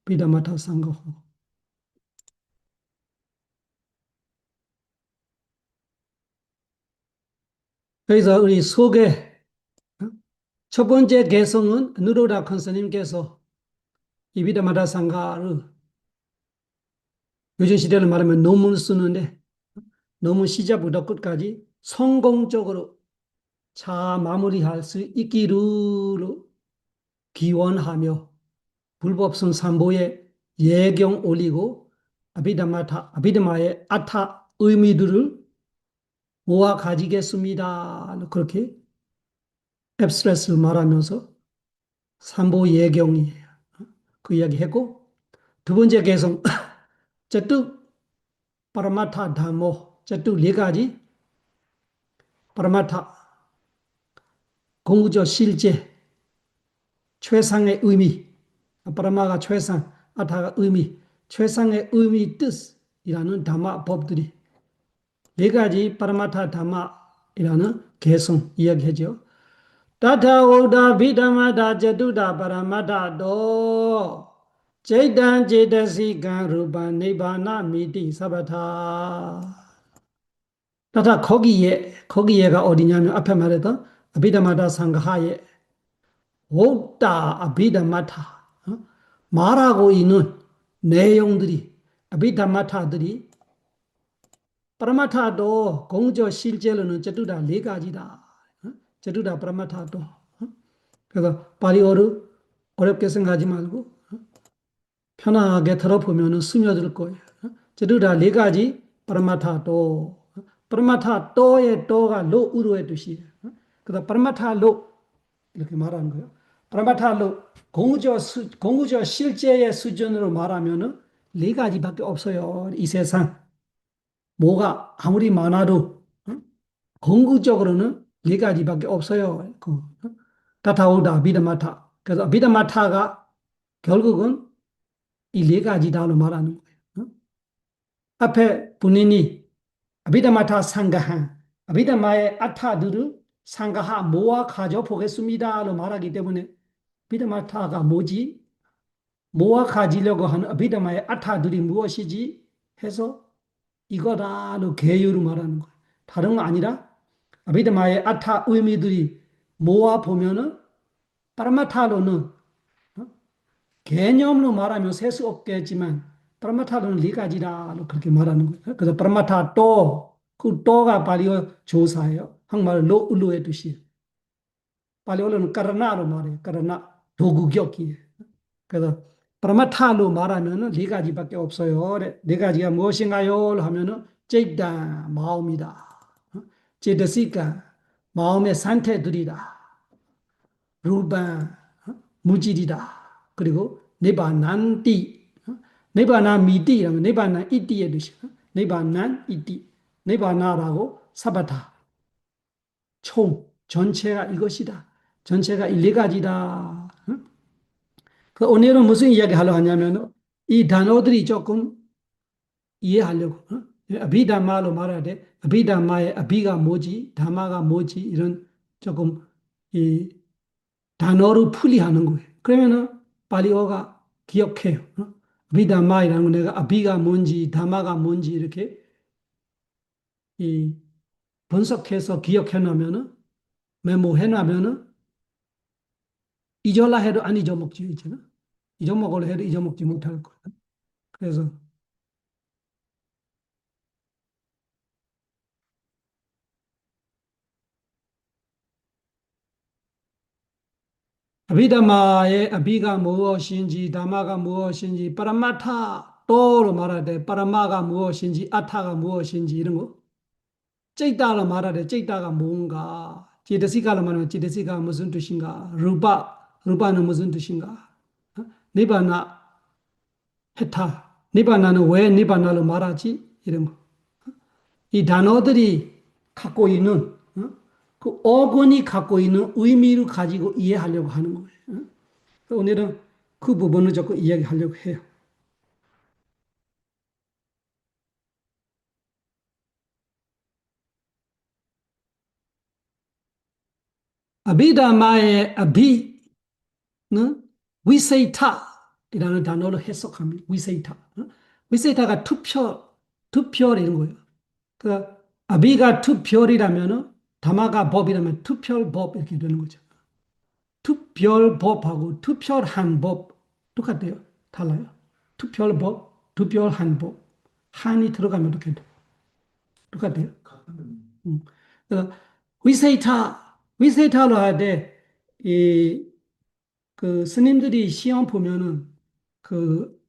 비담마타 상가호 그래서 우리 소개 첫 번째 개성은 누로다 큰 스님께서 이 비담마타 상가를 요즘 시대를 말하면 논문 쓰는데 논문 시작부터 끝까지 성공적으로 잘 마무리할 수 있기를 기원하며 불법성 삼보에 예경 올리고 아비담마의 아타 의미들을 모아 가지겠습니다. 그렇게 앱스트레스를 말하면서 삼보 예경이에요. 그 이야기 했고 두 번째 개성 저뚝 파라마타 담모 저뚝 네 가지 파라마타 공구조 실제, 최상의 의미, 파라마가 최상, 아타가 의미, 최상의 의미 뜻이라는 다마 법들이 네 가지 파라마타 다마이라는 개성 이야기하죠. 타타오다 비담마다 제두다 파라마타도 제이단 제다시간 루파 니바나 미티 사바타. 타타 거기에가 어디냐면 앞에 말했던 아비다마다 상가하에 옥다 아비다마타 말하고 있는 내용들이 아비다마타들이 파라마타도 공저 실제로는 제두다 네 가지다. 제두다 파라마타도. 그래서 파리어를 어렵게 생각하지 말고 편하게 들어보면 스며들 거예요. 제두다 네 가지 파라마타도. 파라마타도의 도가 로우로의 뜻이에요. 그래서 파라마타로 이렇게 말하는 거예요. 파라마타로 공구조 실제의 수준으로 말하면은 네 가지밖에 없어요. 이 세상. 뭐가 아무리 많아도 궁극적으로는 네 가지밖에 없어요. 다타오다 비다마타. 그래서 비다마타가 결국은 이 네 가지다로 말하는 거예요. 앞에 본인이 아비다마타 상가한 아비다마의 아타들을 상가하 모아 가져 보겠습니다로 말하기 때문에 비다마타가 뭐지? 모아 가지려고 하는 아비다마의 아타들이 무엇이지? 해서 이거다로 개요로 말하는 거예요. 다른 거 아니라 아비다마의 아타 의미들이 모아 보면은 파라마타로는 개념으로 말하면 셀 수 없겠지만 파라마타로는 네 가지라로 그렇게 말하는 거예요. 그래서 파라마타 그 또가 발리어 조사예요. 한국말로 로의 뜻이에요. 발리어로는 까라나로 말해요. 까라나 도구격이에요. 그래서 파라마타로 말하면은 네 가지밖에 없어요. 네 가지가 무엇인가요? 하면은 제이다 마음이다. 제드시가 마음의 상태들이다. 루바 무질이다. 그리고 네바난띠, 네바나미띠라면 네바나 이띠의 뜻이 네바난 이띠, 네바나라고 사바타 총 전체가 이것이다. 전체가 이 네 가지다. 그 오늘은 무슨 이야기 하려고 하냐면 이 단어들이 조금 이해하려고. 아비다마로 말해야 돼. 아비다마의 아비가 뭐지? 다마가 뭐지? 이런 조금 이 단어를 풀이하는 거예요. 그러면은 발리어가 기억해요. 아비다마이라는 거 내가 아비가 뭔지 다마가 뭔지 이렇게 이 분석해서 기억해 놓으면은 메모해 놔면은 잊어라 해도 안 잊어먹지 있잖아. 잊어먹으려 해도 잊어먹지 못할 거예요. 그래서 아비다마의 아비가 무엇인지 다마가 무엇인지 파라마타 또로 말할 때 파라마가 무엇인지 아타가 무엇인지 이런 거 찌다로 말할 때 찌다가 뭔가 제드시가로 말하면 제드시가 무슨 뜻인가 루바는 무슨 뜻인가 니바나 헤타 니바나는 왜 니바나로 말하지 이런 거 이 단어들이 갖고 있는 그 어근이 갖고 있는 의미를 가지고 이해하려고 하는 거예요. 오늘은 그 부분을 조금 이야기하려고 해요. 아비다마의 아비는 위세이타이라는 단어로 해석합니다. 위세이타. 위세이타가 투표 이런 거예요. 그 아비가 투표이라면은 다마가 법이라면 투표법 이렇게 되는 거죠. 투표법하고 투표한 법 똑같아요. 달라요. 투표법, 투표한 법. 한이 들어가면 이렇게 돼. 똑같아요. 그래서 위세이타로 할 때, 그 스님들이 시험 보면은 그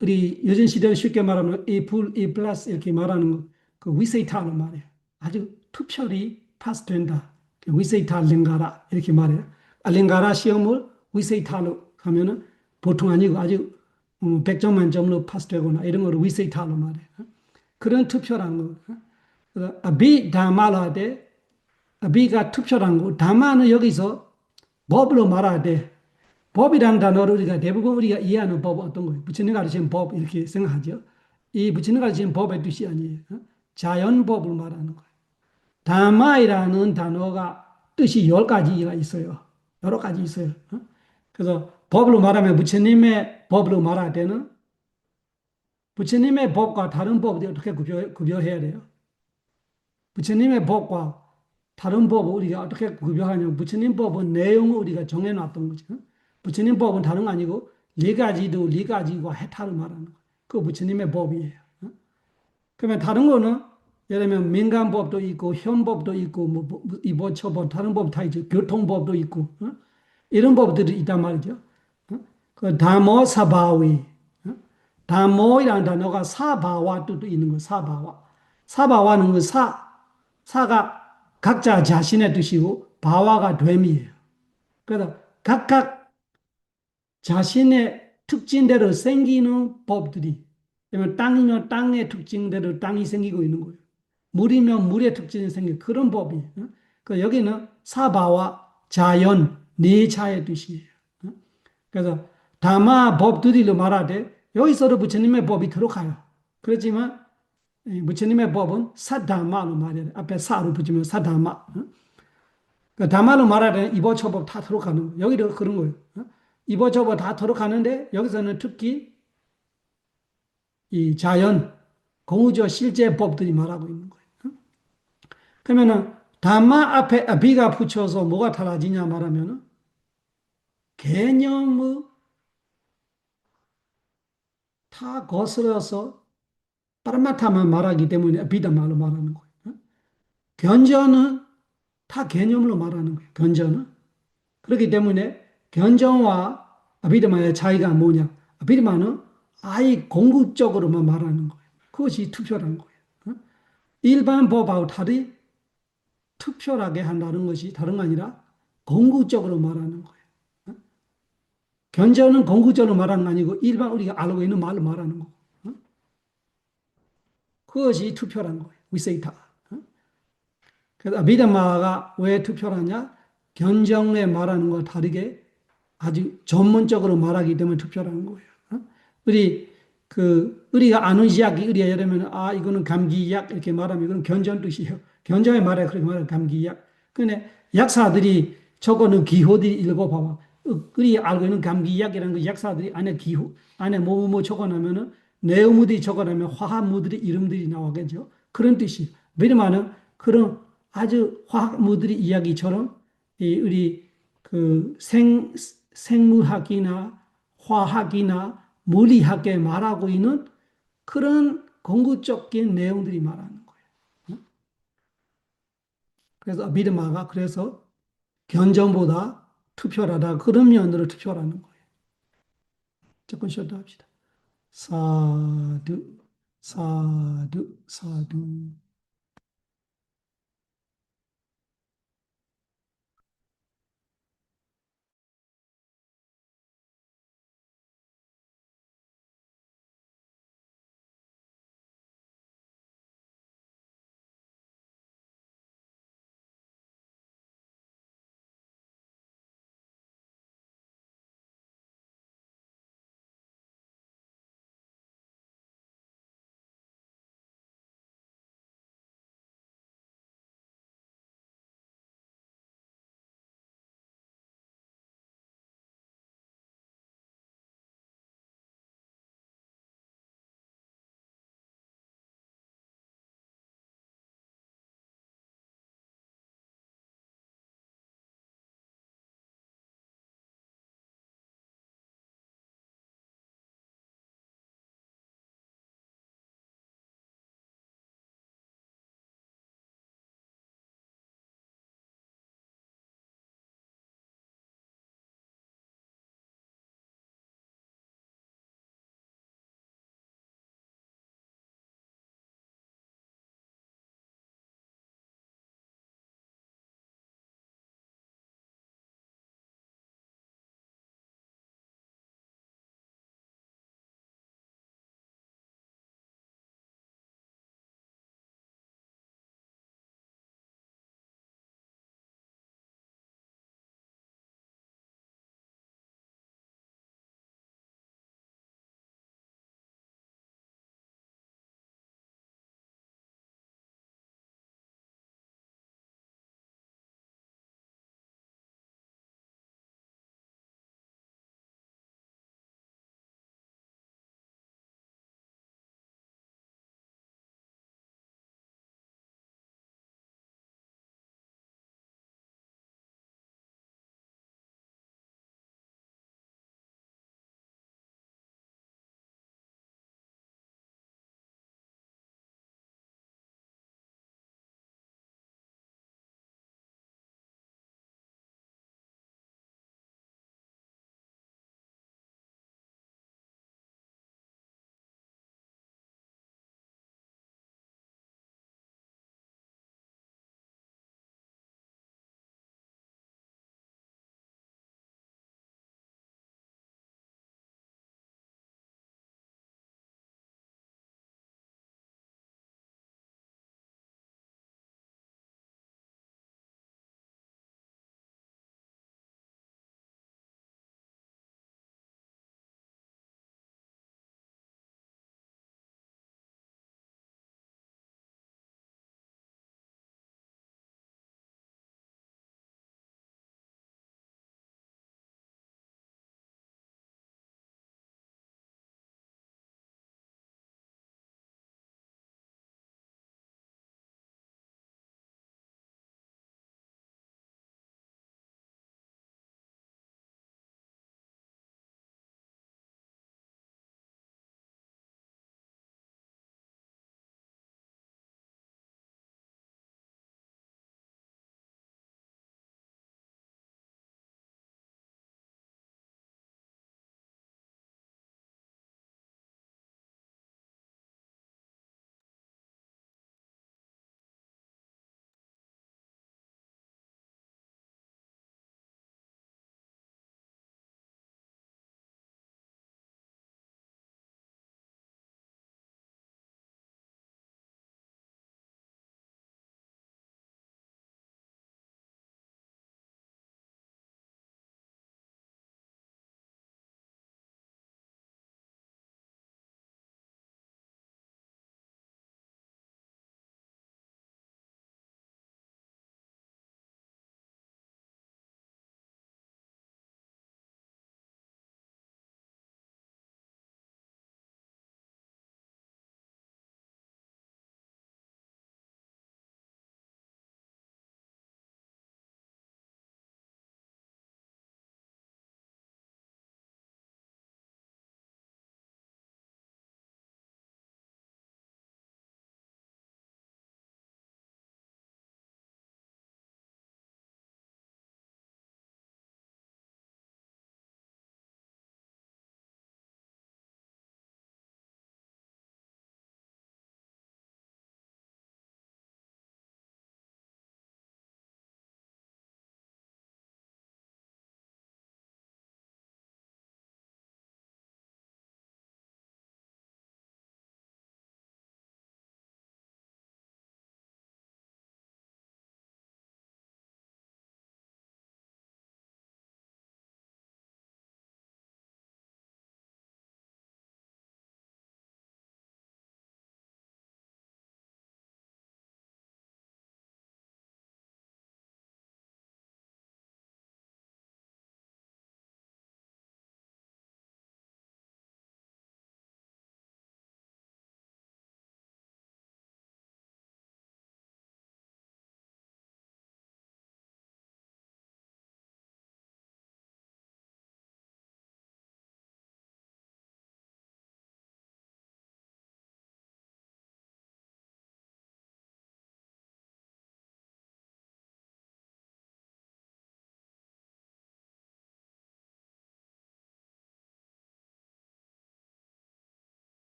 우리 요즘 시대를 쉽게 말하면 A 플러스 이렇게 말하는 거, 그 위세이타로 말해요. 아주 투철이 파스된다. 위세이타 랭가라 이렇게 말해요. 랭가라 시험을 위세이타로 하면은 보통 아니고 아주 100점 만점으로 파스되거나 이런 거를 위세이타로 말해요. 그런 투표라는 거. 그래서 아비다마로 할 때 아비가 투표란 거. 다만은 여기서 법으로 말할 때 법이라는 단어를 우리가 대부분 우리가 이해하는 법은 어떤 거예요? 부처님 가르치는 법 이렇게 생각하죠. 이 부처님 가르치는 법의 뜻이 아니에요. 자연법을 말하는 거예요. 다마이라는 단어가 뜻이 10가지가 있어요. 여러 가지 있어요. 그래서 법으로 말하면 부처님의 법으로 말할 때는 부처님의 법과 다른 법을 어떻게 구별해야 돼요? 부처님의 법과 다른 법을 우리가 어떻게 구별하냐면 부처님 법은 내용을 우리가 정해놨던 거죠. 부처님 법은 다른 거 아니고 리가지도 리가지와 해탈을 말하는 거예요. 그 부처님의 법이에요. 그러면 다른 거는 예를 들면 민간법도 있고 현법도 있고 이보처법 다른 법 다 있죠. 교통법도 있고 이런 법들이 있단 말이죠. 그 다모 사바위 다모이라는 단어가 사바와 뜻도 있는 거예요. 사바와 사바와는 그 사가 각자 자신의 뜻이고 바와가 됨이에요. 그래서 각각 자신의 특징대로 생기는 법들이, 그러면 땅이면 땅의 특징대로 땅이 생기고 있는 거예요. 물이면 물의 특징이 생기는 그런 법이에요. 그 여기는 사바와 자연, 내차의 뜻이에요. 그래서 다마 법들이로 말하되 여기서도 부처님의 법이 들어가요. 그렇지만 부처님의 법은 사다마로 말해야 돼. 앞에 사로 붙이면 사다마. 그 다마로 말하되 이보처법 다 들어가는 거예요. 여기도 그런 거예요. 이보저보 다 들어가는데 여기서는 특히 이 자연, 공의적 실제 법들이 말하고 있는 거예요. 그러면은 담마 앞에 비가 붙여서 뭐가 달라지냐 말하면은 개념의 다 거슬러서 빠르마타만 말하기 때문에 비다 말로 말하는 거예요. 견전은 다 개념으로 말하는 거예요. 견전은. 그렇기 때문에 견전과 아비드마의 차이가 뭐냐? 아비드마는 아예 공급적으로만 말하는 거예요. 그것이 투표라는 거예요. 일반 법하고 달리 투표하게 한다는 것이 다른 거 아니라 공구적으로 말하는 거예요. 견제는 공구적으로 말하는 거 아니고 일반 우리가 알고 있는 말로 말하는 거. 그것이 투표라는 거예요. 위세이타. 그래서 미담마가 왜 투표하냐? 견정에 말하는 것과 다르게 아주 전문적으로 말하기 때문에 투표라는 거예요. 우리가 아는 약이 우리가 예를 들면 이거는 감기약 이렇게 말하면 이건 견전 뜻이에요. 견정에 말해 그렇게 말하면 감기약. 근데 약사들이 저거는 기호들이 읽어봐봐. 우리 알고 있는 감기약이라는 그 약사들이 안에 기호 안에 뭐뭐 적어놓으면은 내용물이 적어놓으면 화합물들의 이름들이 나오겠죠. 그런 뜻이. 왜냐면은 그런 아주 화학물들의 이야기처럼 우리 그 생물학이나 화학이나 물리학에 말하고 있는 그런 공구적인 내용들이 말하는 거예요. 그래서 미르마가 그래서 견전보다 투표하다 그런 면으로 투표하는 거예요. 조금 쉬었다 합시다. 사두, 사두, 사두.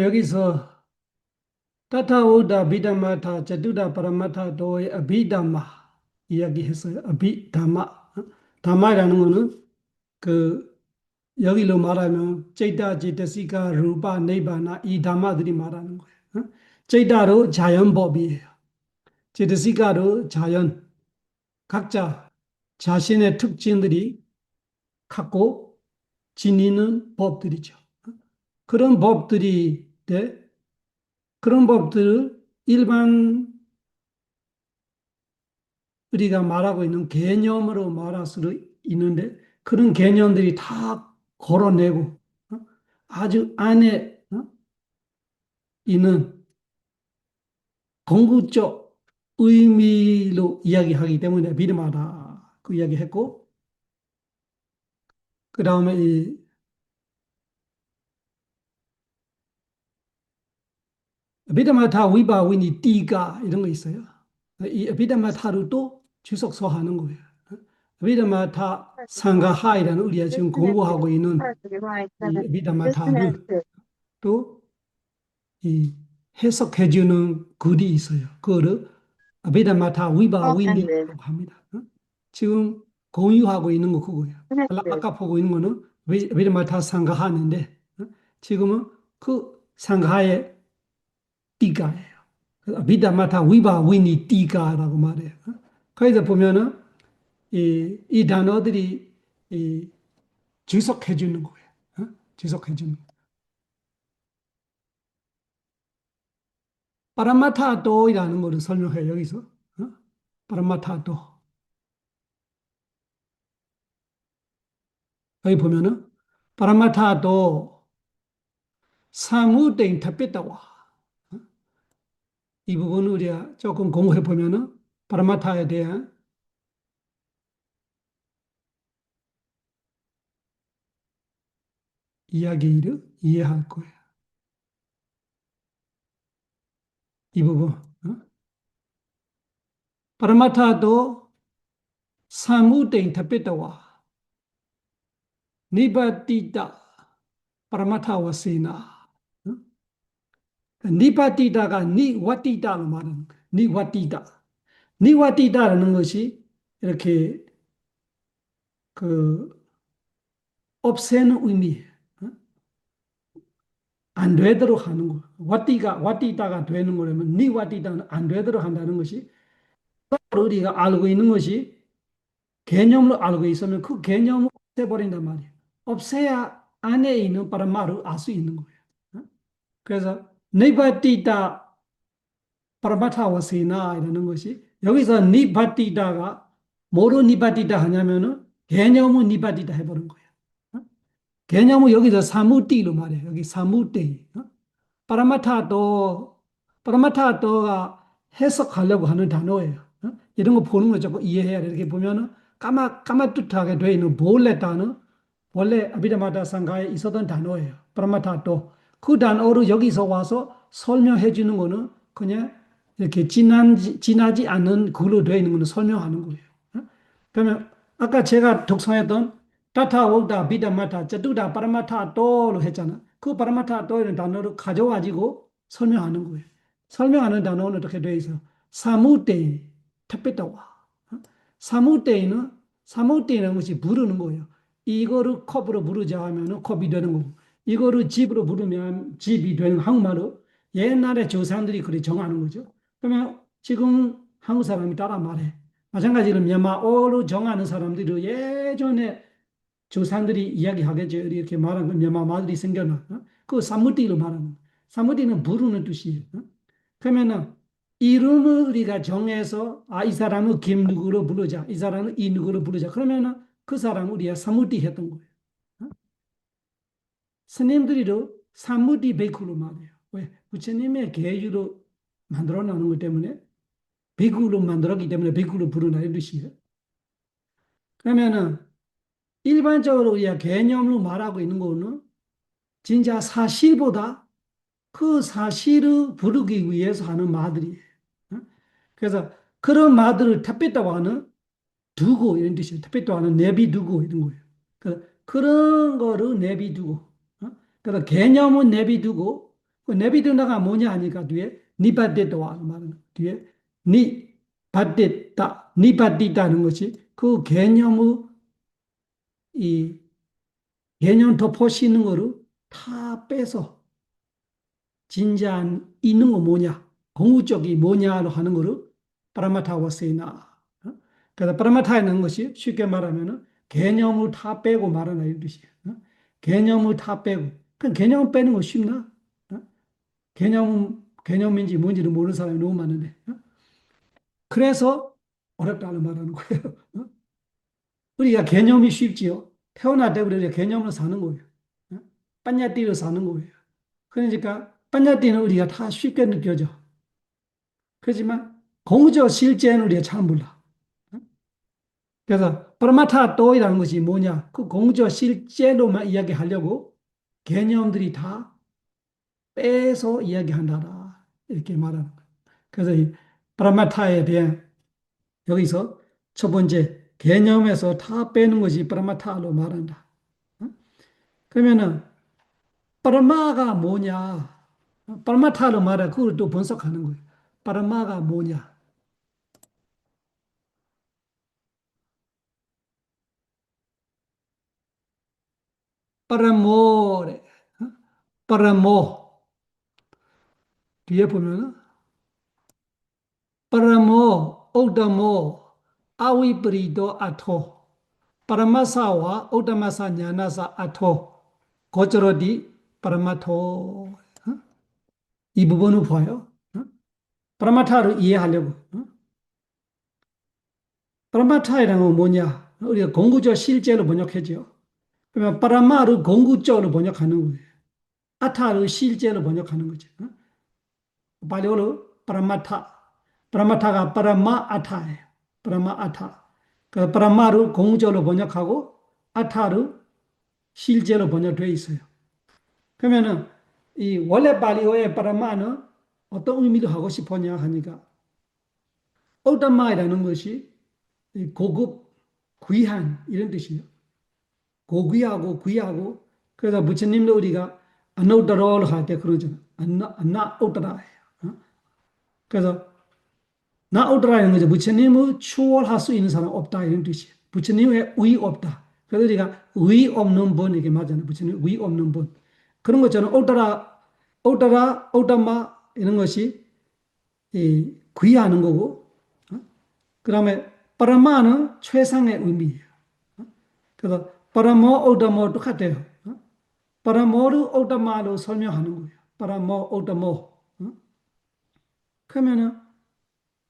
여기서 타타우다 비담마타 자두다 파라마타도의 아비담마 이야기했어요. 아비담마. 담마라는 거는 그 여기로 말하면 ចេต 제ත시가 루파 네바나 이 담마들이 말하는 거예요. ចេต로 자연법이에요. 제त시가로 자연 각자 자신의 특징들이 갖고 지니는 법들이죠. 그런 법들이 그런 법들을 일반 우리가 말하고 있는 개념으로 말할 수 있는데 그런 개념들이 다 걸어내고 아주 안에 있는 궁극적 의미로 이야기하기 때문에 믿음하다 그 이야기했고 그 다음에 이 비담마타 위바 위니 띠가 이런 거 있어요. 이 비담마타를 또 주석서하는 거예요. 비담마타 상가하이라는 우리가 지금 공부하고 있는 이 비담마타를 또 이 해석해주는 글이 있어요. 그거를 비담마타 위바 위니라고 합니다. 지금 공유하고 있는 거 그거예요. 아까 보고 있는 거는 비담마타 상가하는데 지금은 그 상가의 띠가예요. 비담마타 위바 위니 띠가라고 말해요. 거기서 보면은 이 단어들이 주석해 주는 거예요. 주석해 주는. 파라마타도이라는 것을 설명해요. 여기서. 파라마타도. 여기 보면은 파라마타도 사무대인 탑했다와 이 부분을 우리가 조금 공부해 보면은 파라마타에 대한 이야기를 이해할 거예요. 이 부분. 파라마타도 사무대인 탑했다와 니바티다 파라마타와세나 니바티다가 니와티다로 말하는 거예요. 니와티다. 니와티다라는 것이 이렇게 그 없애는 의미, 안 되도록 하는 거. 와티다가 되는 거라면 니와티다는 안 되도록 한다는 것이 우리가 알고 있는 것이 개념으로 알고 있으면 그 개념을 없애버린단 말이에요. 없애야 안에 있는 바람말을 알 수 있는 거예요. 그래서 니바티다 파라마타와세나 이라는 것이 여기서 니바티다가 뭐로 니바티다 하냐면은 개념은 니바티다 해버린 거예요. 개념은 여기서 사무띠로 말해요. 여기 사무띠. 파라마타도, 파라마타도가 해석하려고 하는 단어예요. 이런 거 보는 거 조금 이해해야 돼. 이렇게 보면은 까마뚜하게 되어 있는 본래 단어, 원래 아비다마다 상가에 있었던 단어예요. 파라마타도. 그 단어를 여기서 와서 설명해 주는 거는 그냥 이렇게 지나지 않는 글로 되어 있는 거는 설명하는 거예요. 그러면 아까 제가 독성했던 타타 오다 비다마타 자두다 파라마타도로 했잖아. 그 파라마타도라는 단어를 가져가지고 설명하는 거예요. 설명하는 단어는 어떻게 되어 있어? 사무떼 택배다와. 사무떼는 것이 부르는 거예요. 이거를 컵으로 부르자 하면은 컵이 되는 거고, 이거를 집으로 부르면 집이 되는 한국말로 옛날에 조상들이 그렇게 정하는 거죠. 그러면 지금 한국 사람이 따라 말해. 마찬가지로 미얀마어로 정하는 사람들이 예전에 조상들이 이야기하겠죠. 이렇게 말한 거 미얀마 말들이 생겨나. 그 사무띠로 말하는 거. 사무띠는 부르는 뜻이에요. 그러면은 이름을 우리가 정해서 이 사람은 김 누구로 부르자. 이 사람은 이 누구로 부르자. 그러면은 그 사람 우리가 사무띠 했던 거예요. 스님들이도 사무띠 베이쿠로 말해요. 왜? 부처님의 계주로 만들어 놓는 것 때문에 베이쿠로 만들었기 때문에 베이쿠로 부르나 이런 뜻이에요. 그러면은 일반적으로 우리가 개념으로 말하고 있는 거는 진짜 사실보다 그 사실을 부르기 위해서 하는 말들이에요. 그래서 그런 말들을 택배다고 하는 두고 이런 뜻이에요. 택배다고 하는 내비두고 이런 거예요. 그런 거를 내비두고 그래서 개념은 내비두고 네비드나가 뭐냐 하니까 뒤에 니바데도와 말하는 뒤에 니바데다, 니바디다는 것이 그 개념의 이 개념 덮어씌는 거를 다 빼서 진지한 있는 거 뭐냐, 공우적이 뭐냐로 하는 거를 파라마타와세나. 그래서 파라마타라는 것이 쉽게 말하면은 개념을 다 빼고 말하는 이런 뜻이에요. 개념을 다 빼고. 그 개념을 빼는 거 쉽나? 개념인지 뭔지를 모르는 사람이 너무 많은데. 그래서 어렵다는 말하는 거예요. 우리가 개념이 쉽지요. 태어날 때부터 우리가 개념으로 사는 거예요. 빠냐띠로 사는 거예요. 그러니까 빠냐띠는 우리가 다 쉽게 느껴져. 그렇지만 공적 실제는 우리가 잘 몰라. 그래서 파라마타 또이라는 것이 뭐냐? 그 공적 실제로만 이야기하려고 개념들이 다 빼서 이야기한다. 이렇게 말하는 거예요. 그래서 이 파라마타에 대한 여기서 첫 번째 개념에서 다 빼는 것이 파라마타로 말한다. 그러면은 파라마가 뭐냐? 파라마타로 말해 그걸 또 분석하는 거예요. 파라마가 뭐냐? 파라모래. 파라모 뒤에 보면은 파라모, 옥다모, 아위브리도 아토, 파라마사와 옥다마사 냐나사 아토, 고저로디 파라마토. 이 부분을 봐요. 파라마타를 이해하려고. 파라마타이라는 건 뭐냐? 우리가 공구적 실제로 번역하죠. 그러면 파라마를 공구적으로 번역하는 거예요. 아타를 실제로 번역하는 거죠. 발리어로 파라마타. 파라마타가 파라마 아타예요. 파라마 아타. 그 파라마를 공적으로 번역하고 아타를 실제로 번역되어 있어요. 그러면은 이 원래 발리어의 파라마는 어떤 의미를 하고 싶었냐 하니까 오다마이라는 것이 고급, 귀한 이런 뜻이에요. 고귀하고 귀하고 그래서 부처님도 우리가 안노다로를 할 때 그러잖아. 안나 오다라예요. 그래서 나오더라는 거죠. 부처님을 추월할 수 있는 사람 없다 이런 뜻이에요. 부처님의 의 없다. 그래서 우리가 의 없는 분 이게 맞잖아요. 부처님 의 없는 분. 그런 것처럼 오다마 이런 것이 이 귀하는 거고, 그다음에 파라마는 최상의 의미예요. 그래서 파라모 오다모 똑같아요. 파라모를 오다마로 설명하는 거예요. 파라모 오다모. 그러면은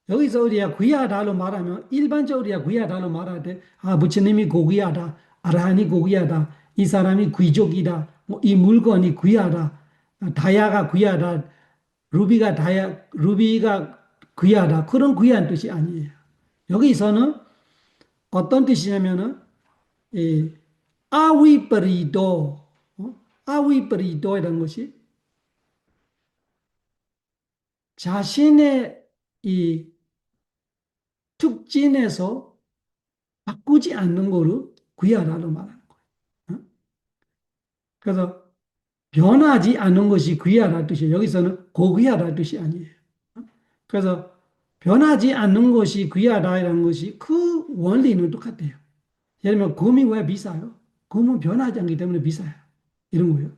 여기서 우리가 귀하다로 말하면 일반적으로 우리가 귀하다로 말할 때 부처님이 고귀하다, 아라한이 고귀하다, 이 사람이 귀족이다, 뭐이 물건이 귀하다, 다야가 귀하다, 루비가 귀하다 그런 귀한 뜻이 아니에요. 여기서는 어떤 뜻이냐면은 이 아위ปริโต 아위ปริโต이라는 것이 자신의 이 특징에서 바꾸지 않는 거를 귀하다로 말하는 거예요. 그래서 변하지 않는 것이 귀하다는 뜻이에요. 여기서는 고귀하다는 뜻이 아니에요. 그래서 변하지 않는 것이 귀하다라는 것이 그 원리는 똑같아요. 예를 들면 금이 왜 비싸요? 금은 변하지 않기 때문에 비싸요. 이런 거예요.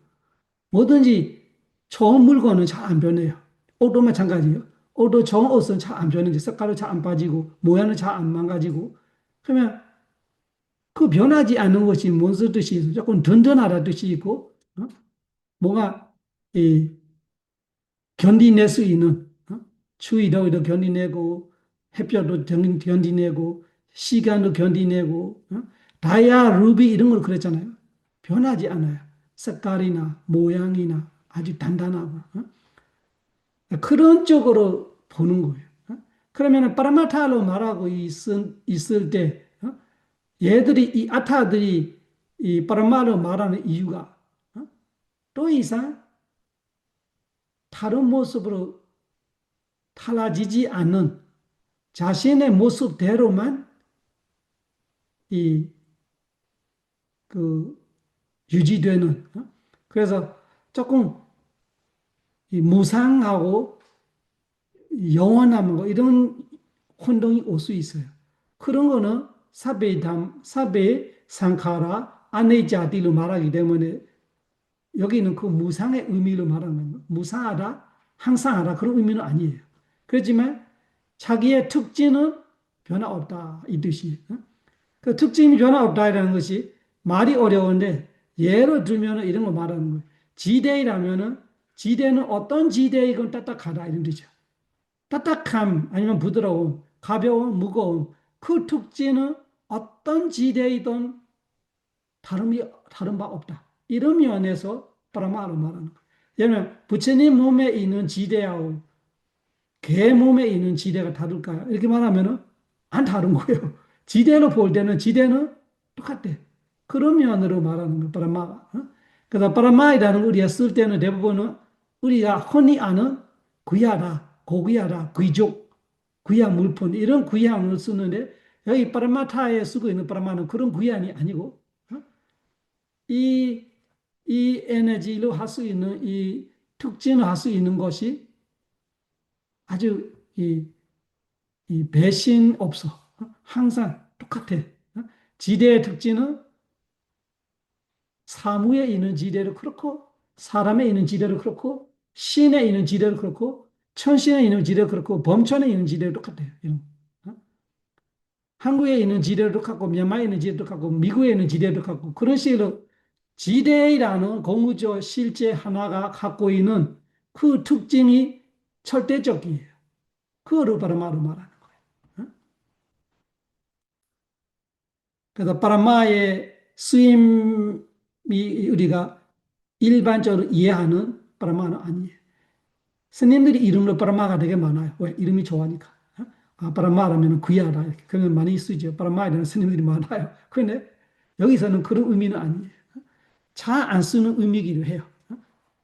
뭐든지 좋은 물건은 잘 안 변해요. 옷도 마찬가지예요. 옷도 좋은 옷은 잘 안 변해요. 색깔도 잘 안 빠지고 모양은 잘 안 망가지고 그러면 그 변하지 않는 것이 무슨 뜻이 있어? 조금 든든하다 뜻이 있고, 뭔가 이 견디낼 수 있는, 추위 더위도 견디내고, 햇볕도 견디내고, 시간도 견디내고, 다이아, 루비 이런 걸 그랬잖아요. 변하지 않아요. 색깔이나 모양이나 아주 단단하고. 그런 쪽으로 보는 거예요. 그러면 파라마타로 말하고 있을 때, 얘들이 이 아타들이 이 파라마로 말하는 이유가 또 이상 다른 모습으로 달라지지 않는 자신의 모습대로만 이 그 유지되는 그래서 조금 이 무상하고 영원한 거 이런 혼동이 올 수 있어요. 그런 거는 사베 상카라 아네자티로 말하기 때문에 여기는 그 무상의 의미로 말하는 거예요. 무상하다, 항상하다 그런 의미는 아니에요. 그렇지만 자기의 특징은 변화 없다 이 뜻이에요. 그 특징이 변화 없다라는 것이 말이 어려운데 예를 들면 이런 거 말하는 거예요. 지대라면은 지대는 어떤 지대이건 딱딱하다 이런 뜻이죠. 딱딱함 아니면 부드러움, 가벼움, 무거움 그 특징은 어떤 지대이든 다른 바 없다. 이런 면에서 브라마로 말하는 거예요. 예를 부처님 몸에 있는 지대하고 개 몸에 있는 지대가 다를까요? 이렇게 말하면은 안 다른 거예요. 지대로 볼 때는 지대는 똑같대. 그런 면으로 말하는 거예요. 브라마가. 그래서 브라마이라는 걸 우리가 쓸 때는 대부분은 우리가 흔히 아는 귀하다, 고귀하다, 귀족, 귀한 물품 이런 귀함을 쓰는데 여기 브라마타에 쓰고 있는 브라마는 그런 귀함이 아니고 이, 이 에너지로 할 수 있는 이 특징을 할 수 있는 것이 아주 이 배신 없어. 항상 똑같아. 지대의 특징은 사무에 있는 지대도 그렇고 사람에 있는 지대도 그렇고 신에 있는 지대도 그렇고 천신에 있는 지대도 그렇고 범천에 있는 지대도 똑같아요. 이런. 한국에 있는 지대도 똑같고 미얀마에 있는 지대도 똑같고 미국에 있는 지대도 똑같고 그런 식으로 지대라는 공구조 실제 하나가 갖고 있는 그 특징이 절대적이에요. 그거를 바로 말하는 거예요. 그래서 파라마의 쓰임이 우리가 일반적으로 이해하는 파라마는 아니에요. 스님들이 이름으로 파라마가 되게 많아요. 왜? 이름이 좋아하니까. 파라마라면 귀하다. 이렇게. 그러면 많이 쓰죠. 파라마에 스님들이 많아요. 그런데 여기서는 그런 의미는 아니에요. 잘 안 쓰는 의미이기도 해요.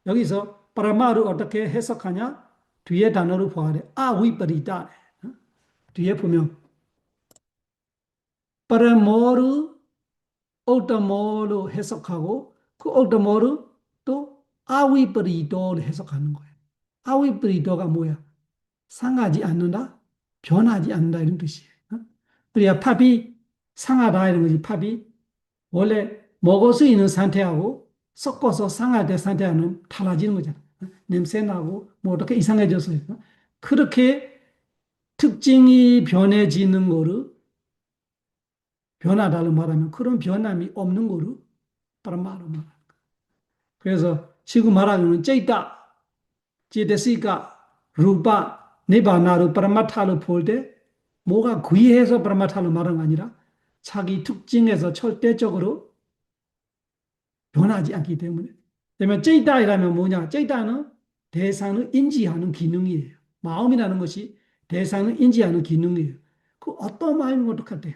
여기서 파라마를 어떻게 해석하냐? 뒤에 단어를 보아야 돼. 아위빠리다. 뒤에 보면 파라모르 올더모로 해석하고 그 올더모를 또 아위브리도로 해석하는 거예요. 아위브리도가 뭐야? 상하지 않는다, 변하지 않는다 이런 뜻이에요. 우리가 팝이 상하다 이런 거지. 팝이 원래 먹을 수 있는 상태하고 섞어서 상할 때 상태하고는 달라지는 거잖아. 냄새 나고 뭐 어떻게 이상해졌어요. 그렇게 특징이 변해지는 거를 변하다를 말하면 그런 변함이 없는 거를 다른 말로 말합니다. 그래서 지금 말하는 째이다, 째데시가, 루파, 니바나로 파라마타로 볼 때 뭐가 귀해서 파라마타로 말하는 게 아니라 자기 특징에서 절대적으로 변하지 않기 때문에. 그러면 째이다이라면 뭐냐? 째이다는 대상을 인지하는 기능이에요. 마음이라는 것이 대상을 인지하는 기능이에요. 그 어떤 마음인 것도 같아요.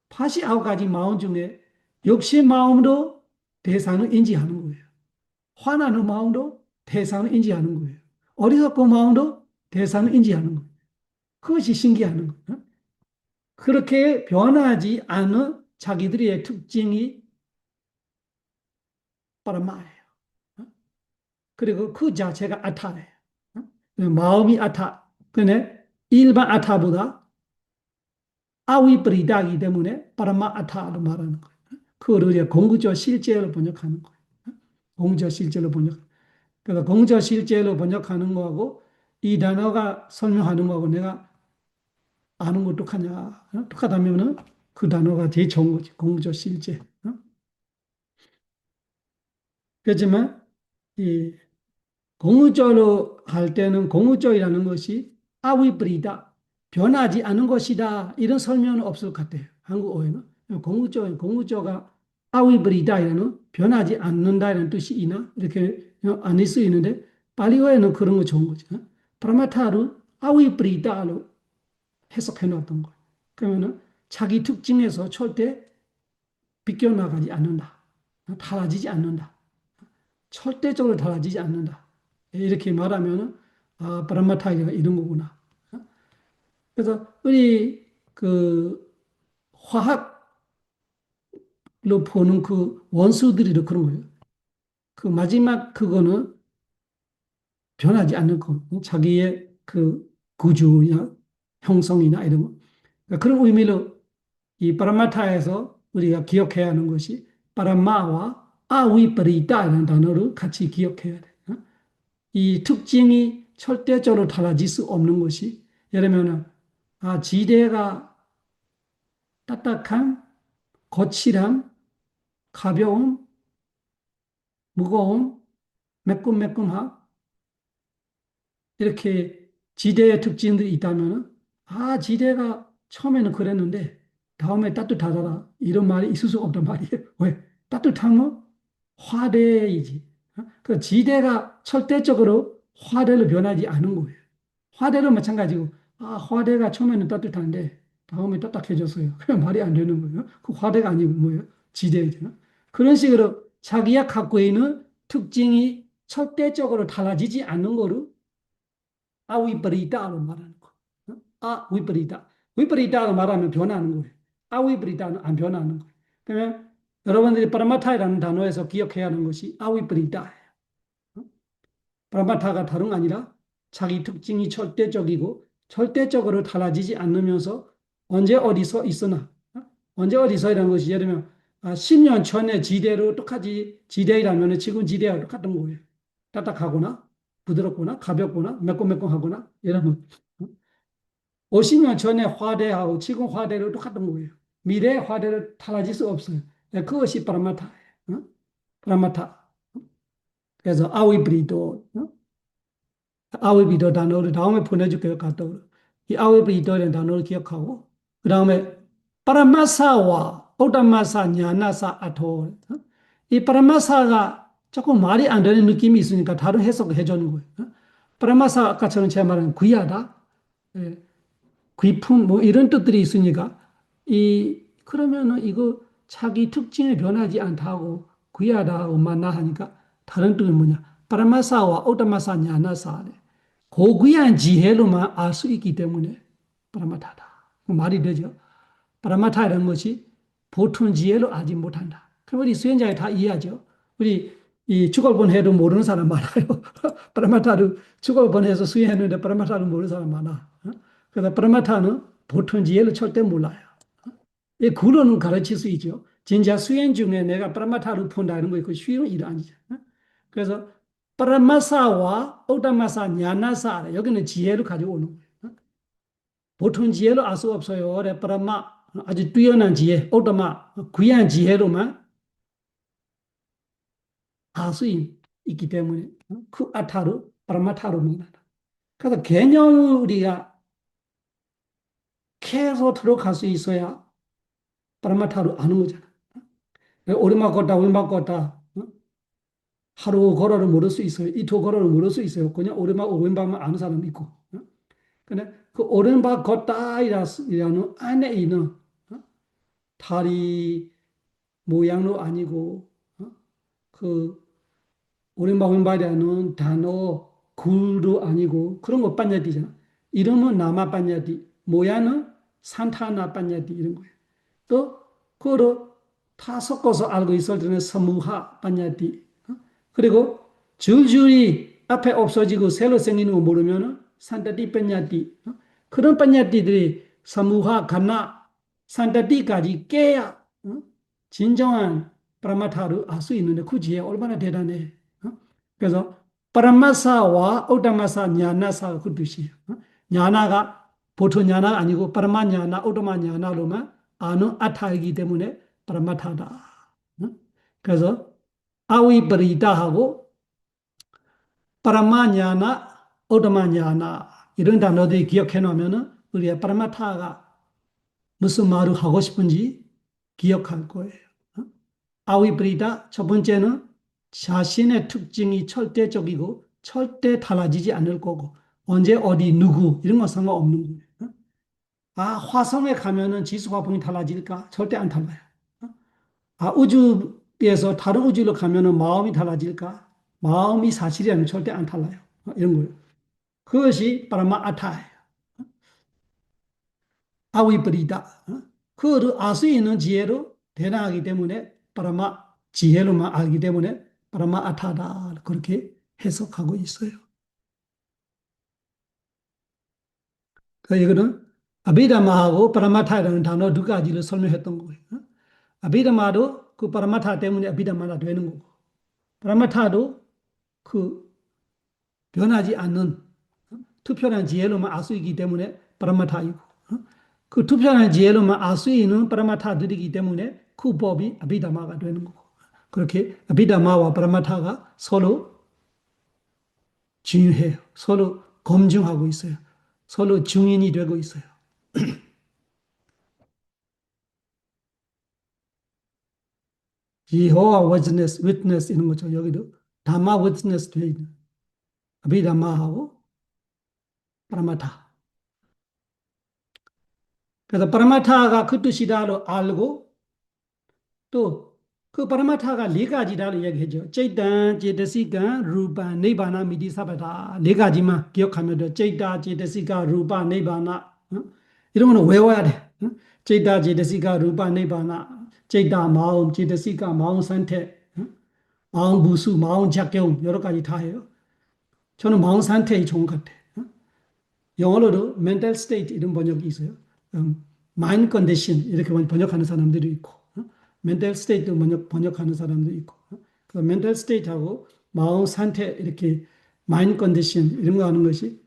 89가지 마음 중에 욕심 마음도 대상을 인지하는 거예요. 화나는 마음도 대상을 인지하는 거예요. 어리석은 마음도 대상을 인지하는 거예요. 그것이 신기한 거예요. 그렇게 변하지 않은 자기들의 특징이 파라마예요. 그리고 그 자체가 아타예요. 마음이 아타. 근데 일반 아타보다 아위브리다기 때문에 파라마 아타로 말하는 거예요. 그거를 우리가 공구조 실제로 번역하는 거예요. 공구조 실제로 번역. 그래서 공저 실제로 번역하는 거하고 이 단어가 설명하는 거하고 내가 아는 거 똑하냐? 똑하다면은 그 단어가 제일 좋은 거지. 공저 실제. 그렇지만 이 공의조로 할 때는 공의조이라는 것이 아위브리다 변하지 않은 것이다 이런 설명은 없을 것 같아요. 한국어에는 공의조가 아위브리다에는 변하지 않는다는 뜻이 있나 이렇게 아닐 수 있는데 발리어에는 그런 거 좋은 거죠. 프라마타를 아위브리다로 해석해 놨던 거예요. 그러면은 자기 특징에서 절대 비껴나가지 않는다. 달라지지 않는다. 절대적으로 달라지지 않는다. 이렇게 말하면은 브라마타이가 이런 거구나. 그래서 우리 그 화학로 보는 그 원소들이 그런 거예요. 그 마지막 그거는 변하지 않는 것, 자기의 그 구조나 형성이나 이런 거. 그러니까 그런 의미로 이 파라마타에서 우리가 기억해야 하는 것이 파라마와 아위파리다라는 단어를 같이 기억해야 돼. 이 특징이 절대적으로 달라질 수 없는 것이 예를 들면 지대가 딱딱함, 거칠함, 가벼움, 무거움, 매끈매끈함 이렇게 지대의 특징들이 있다면 지대가 처음에는 그랬는데 다음에 따뜻하더라 이런 말이 있을 수 없단 말이에요. 왜? 따뜻함은 화대이지. 그 지대가 절대적으로 화대로 변하지 않은 거예요. 화대도 마찬가지고 화대가 처음에는 따뜻한데 다음에 딱딱해졌어요. 그냥 말이 안 되는 거예요. 그 화대가 아니고 뭐예요? 지대잖아. 그런 식으로 자기가 갖고 있는 특징이 절대적으로 달라지지 않는 거를 아위브리다로 말하는 거. 아위브리다. 위브리다로 말하면 변하는 거예요. 아위브리다는 안 변하는 거예요. 그러면 여러분들이 파라마타이라는 단어에서 기억해야 하는 것이 아위브리다예요. 파라마타가 다른 게 아니라 자기 특징이 절대적이고 절대적으로 달라지지 않으면서 언제 어디서 있으나 언제 어디서 이라는 것이 예를 들면 10년 전에 지대로 똑같이 지대라면 지금 지대와 똑같은 거예요. 딱딱하거나 부드럽거나 가볍거나 매콤매콤하거나 이러면 50년 전에 화대하고 지금 화대로 똑같은 거예요. 미래의 화대로 달라질 수 없어요. 그것이 파라마타예요. 파라마타. 그래서 아위브리도 아웨비도 단어를 다음에 보내줄게요. 카톡으로. 이 아웨비도라는 단어를 기억하고 그 다음에 파라마사와 오다마사 냐나사 아토 이 파라마사가 조금 말이 안 되는 느낌이 있으니까 다른 해석을 해주는 거예요. 파라마사 아까처럼 제가 말한 귀하다, 예, 귀품 뭐 이런 뜻들이 있으니까 그러면은 이거 자기 특징에 변하지 않다고 귀하다고 만나 하니까 다른 뜻은 뭐냐? 파라마사와 오다마사 냐나사 고귀한 지혜로만 알 수 있기 때문에 파라마타다. 말이 되죠. 파라마타라는 것이 보통 지혜로 알지 못한다. 그럼 우리 수행자가 다 이해하죠. 우리 이 죽을 뻔해도 모르는 사람 많아요. 파라마타를 죽을 뻔해서 수행했는데 파라마타를 모르는 사람 많아. 그래서 파라마타는 보통 지혜를 절대 몰라요. 이 구로는 가르칠 수 있죠. 진짜 수행 중에 내가 파라마타를 푼다는 거 그 쉬운 일이 아니죠. 그래서 파라마사와 오다마사, 냐나사 여기는 지혜를 가지고 오는 거예요. 보통 지혜를 알 수 없어요. 그래 파라마 아주 뛰어난 지혜, 오다마 귀한 지혜로만 알 수 있기 때문에 그 아타르, 파라마타로 말한다. 그래서 개념을 우리가 계속 들어갈 수 있어야 파라마타로 아는 거잖아. 오르막 걷다, 오르막 걷다. 하루 걸어를 모를 수 있어요. 이틀 걸어를 모를 수 있어요. 그냥 오르막, 오른박만 아는 사람이 있고. 근데 그 오른박 걷다이라는 안에 있는 다리 모양도 아니고 그 오른박 왼발이라는 단어 굴도 아니고 그런 거 빠냐디잖아. 이름은 나마 빠냐디, 모양은 산타나 빠냐디 이런 거예요. 또 그거를 다 섞어서 알고 있을 때는 서무하 빠냐디. 그리고 줄줄이 앞에 없어지고 새로 생기는 거 모르면은 산타디 빠냐디. 그런 빠냐디들이 서무하 가나 산타디까지 깨야 진정한 파라마타를 알 수 있는데 그 지혜 얼마나 대단해. 그래서 파라마사와 오다마사 냐나사가 그 뜻이에요. 냐나가 보통 냐나가 아니고 파라마 냐나 오다마 냐나로만 아는 아타이기 때문에 파라마타다. 그래서 아위브리다하고 파라마 냐나 오다마 냐나 이런 단어들이 기억해 놓으면은 우리가 파라마타가 무슨 말을 하고 싶은지 기억할 거예요. 아위브리다 첫 번째는 자신의 특징이 절대적이고 절대 달라지지 않을 거고 언제 어디 누구 이런 거 상관없는 거예요. 화성에 가면은 지수화풍이 달라질까? 절대 안 달라요. 우주에서 다른 우주로 가면은 마음이 달라질까? 마음이 사실이라면 절대 안 달라요. 이런 거예요. 그것이 바라마 아타예요. 아위브리다. 그거를 알 수 있는 지혜로 대단하기 때문에 바라마 지혜로만 알기 때문에 바라마 아타다 그렇게 해석하고 있어요. 그 이거는 아비다마하고 파라마타라는 단어 두 가지를 설명했던 거예요. 아비다마도 그 파라마타 때문에 아비다마가 되는 거고, 파라마타도 그 변하지 않는 투표란 지혜로만 알 수 있기 때문에 파라마타이고, 그 투표란 지혜로만 알 수 있는 파라마타들이기 때문에 그 법이 아비다마가 되는 거고, 그렇게 아비다마와 파라마타가 서로 중요해요. 서로 검증하고 있어요. 서로 증인이 되고 있어요. 여호와 위트네스 이런 거죠. 여기도 다마 위트네스 되어 있는 아비다마하고 파라마타. 그래서 파라마타가 그 뜻이다로 알고 또 그 파라마타가 네 가지다로 얘기했죠. ចេတံ, 제तसिकံ, 루pa, 니바나, 미디 사바다. 네 가지만 기억하면 돼. ចេတ, 제तसिका, 루pa, 니바나. 이런 거는 외워야 돼. ចេတ, 제तसिका, 루pa, 니바나. ចេတ 마음, 제तसिका 마음 상태, 마음 무수, 마음 작용 여러 가지 다 해요. 저는 마음 상태에 좋은 것 같아요. 영어로도 mental state 이런 번역이 있어요. mind condition 이렇게 번역하는 사람들이 있고, mental state도 번역하는 사람도 있고, 그 mental state하고 마음 상태 이렇게 mind condition 이런 거 하는 것이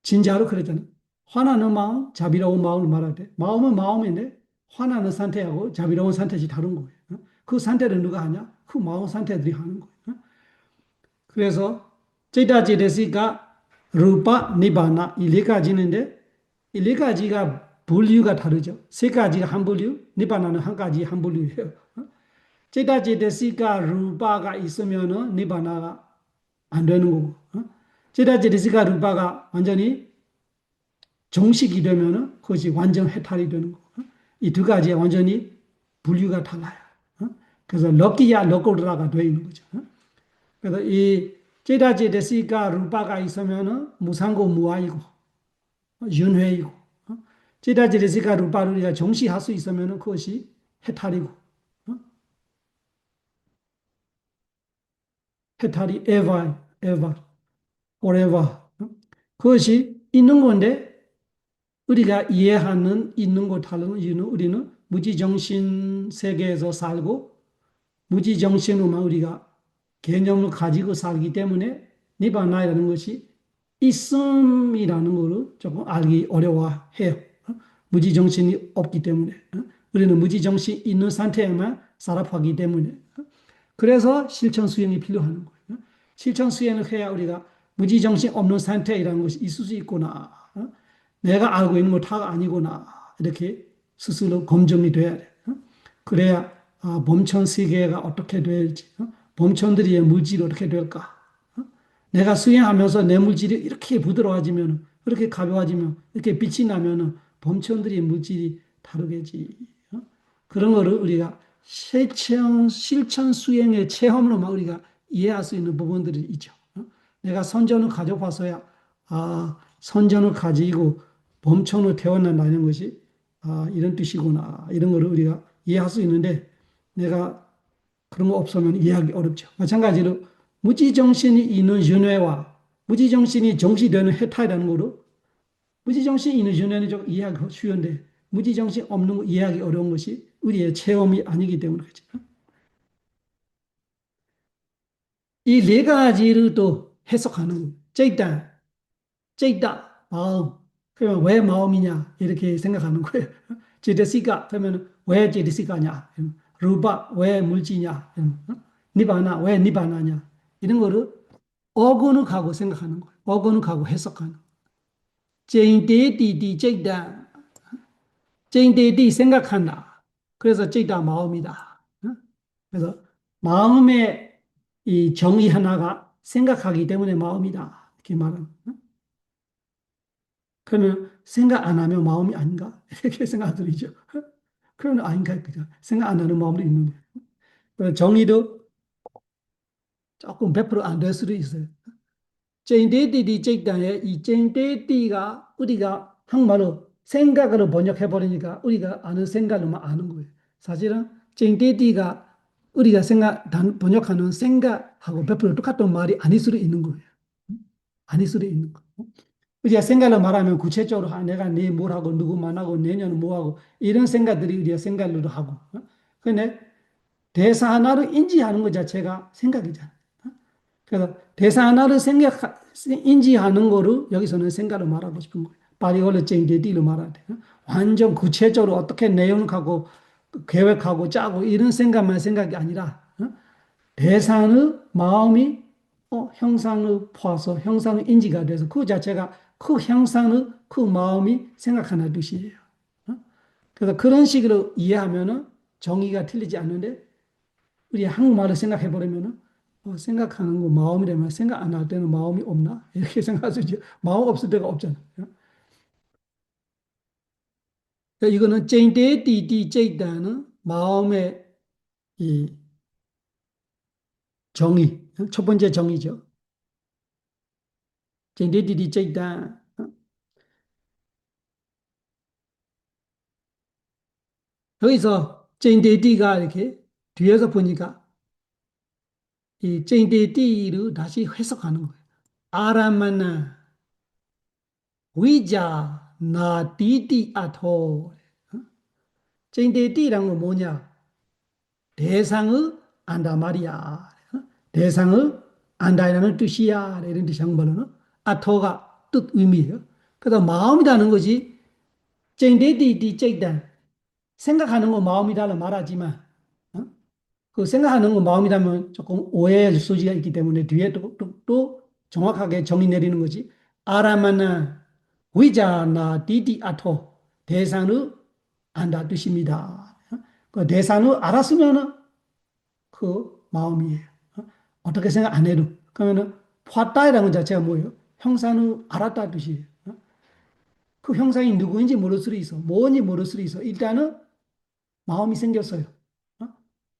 진짜로 그랬잖아요. 화나는 마음, 자비로운 마음을 말할 때 마음은 마음인데 화나는 상태하고 자비로운 상태지 다른 거예요. 그 상태를 누가 하냐? 그 마음 상태들이 하는 거예요. 그래서 제다제데시가 루파, 니바나 이 네 가지인데 이 네 가지가 분류가 다르죠. 세 가지가 한 분류, 니바나는 한 가지 한 분류예요. 제다제데시가 루파가 있으면은 니바나가 안 되는 거고, 제다제데시가 루파가 완전히 정식이 되면은 그것이 완전 해탈이 되는 거고, 이 두 가지가 완전히 분류가 달라요. 그래서 럭키야 럭고드라가 되어 있는 거죠. 그래서 이 제다제데시가 루파가 있으면은 무상고 무아이고 윤회이고, 제다제데시가 루파를 우리가 정시할 수 있으면은 그것이 해탈이고, 해탈이 에바, forever. 그것이 있는 건데 우리가 이해하는 있는 거 다른 이유는 우리는 무지정신 세계에서 살고 무지정신으로만 우리가 개념을 가지고 살기 때문에 니바나이라는 것이 있음이라는 것을 조금 알기 어려워해요. 무지정신이 없기 때문에. 우리는 무지정신이 있는 상태에만 살아가기 때문에. 그래서 실천 수행이 필요한 거예요. 실천 수행을 해야 우리가 무지정신 없는 상태이라는 것이 있을 수 있구나. 내가 알고 있는 거 다가 아니구나. 이렇게 스스로 검증이 돼야 돼. 그래야 범천 세계가 어떻게 될지, 범천들의 물질이 어떻게 될까. 내가 수행하면서 내 물질이 이렇게 부드러워지면, 이렇게 가벼워지면, 이렇게 빛이 나면 범천들의 물질이 다르겠지. 그런 거를 우리가 실천 수행의 체험으로만 우리가 이해할 수 있는 부분들이 있죠. 내가 선전을 가져봐서야, 선전을 가지고 범천을 태어난다는 것이, 이런 뜻이구나. 이런 거를 우리가 이해할 수 있는데, 내가 그런 거 없으면 이해하기 어렵죠. 마찬가지로 무지정신이 있는 윤회와 무지정신이 정시되는 해탈이라는 거로, 무지정신이 있는 윤회는 좀 이해하기 쉬운데 무지정신 없는 거 이해하기 어려운 것이 우리의 체험이 아니기 때문에 그렇죠. 이 네 가지를 또 해석하는 ចេต, 마음. 그러면 왜 마음이냐 이렇게 생각하는 거예요. 제데시가 그러면 왜 제데시가냐? 루바 왜 물질이냐? 니바나 왜 니바나냐? 이런 거를 어근을 가고 생각하는 거예요. 어근을 가고 해석하는. 제인데디디 ចេต, ចេ인데디 생각한다. 그래서 ចេต 마음이다. 그래서 마음의 이 정의 하나가 생각하기 때문에 마음이다. 이렇게 말하는. 그러면 생각 안 하면 마음이 아닌가? 이렇게 생각들이죠. 그러면 아닌가? 그죠? 생각 안 하는 마음도 있는데. 정의도 조금 100%안 될 수도 있어요. ចេ인데디디 ចេต의 이 ចេ인데디가 우리가 한말로 생각으로 번역해버리니까 우리가 아는 생각으로만 아는 거예요. 사실은 ចេ인데디가 우리가 번역하는 생각하고 100% 똑같은 말이 아닐 수도 있는 거예요. 아닐 수도 있는 거예요. 우리가 생각을 말하면 구체적으로 내가 내일 뭘 하고 누구 만나고 내년 뭐 하고 이런 생각들이 우리가 생각으로 하고. 근데 대사 하나를 인지하는 것 자체가 생각이잖아. 그래서 대사 하나를 인지하는 거를 여기서는 생각을 말하고 싶은 거예요. 파리올레 쟁제디로 말하되. 완전 구체적으로 어떻게 내용하고 계획하고 짜고 이런 생각만 생각이 아니라 대상의 마음이 형상을 포함해서 형상의 인지가 돼서 그 자체가 그 형상의 그 마음이 생각하는 뜻이에요. 그래서 그런 식으로 이해하면은 정의가 틀리지 않는데 우리 한국말을 생각해 버리면은 생각하는 거 마음이라면 생각 안 할 때는 마음이 없나? 이렇게 생각할 수 있죠. 마음 없을 때가 없잖아. 그러니까 이거는 쟁대디디 쟁다는 마음의 이 정의, 첫 번째 정의죠. 쟁대디디 쟁다. 여기서 쟁대디가 이렇게 뒤에서 보니까 이 쟁대디를 다시 해석하는 거예요. 아라마나 위자 나 디디 아토. 쟁대디란 건 뭐냐? 대상을 안다 말이야. 대상을 안다라는 뜻이야. 이런 뜻이 한번은 아토가 뜻 의미예요. 그래서 마음이라는 것이 쟁대디디 쟁다 생각하는 거 마음이라는 말하지만 그 생각하는 거 마음이라면 조금 오해할 소지가 있기 때문에 뒤에 또 정확하게 정의 내리는 거지. 아라마나 위자나 디디 아토 대상을 안다 뜻입니다. 그 대상을 알았으면은 그 마음이에요. 어떻게 생각 안 해도. 그러면은 봤다라는 것 자체가 뭐예요? 형상을 알았다 뜻이에요. 그 형상이 누구인지 모를 수도 있어. 뭔지 모를 수도 있어. 일단은 마음이 생겼어요.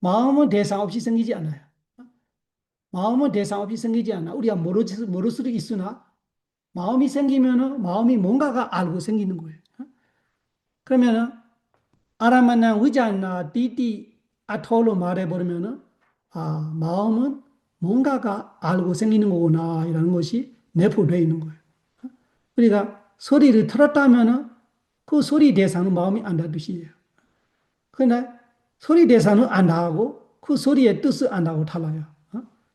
마음은 대상 없이 생기지 않아요. 마음은 대상 없이 생기지 않아. 우리가 모를 수도 있으나 마음이 생기면은 마음이 뭔가가 알고 생기는 거예요. 그러면은 아라마나 위자나 띠띠 아토로 말해버리면은 마음은 뭔가가 알고 생기는 거구나 이라는 것이 내포되어 있는 거예요. 우리가 소리를 들었다면은 그 소리 대상은 마음이 안다는 뜻이에요. 그러나 소리 대상은 안다하고 그 소리의 뜻을 안다고 달라요.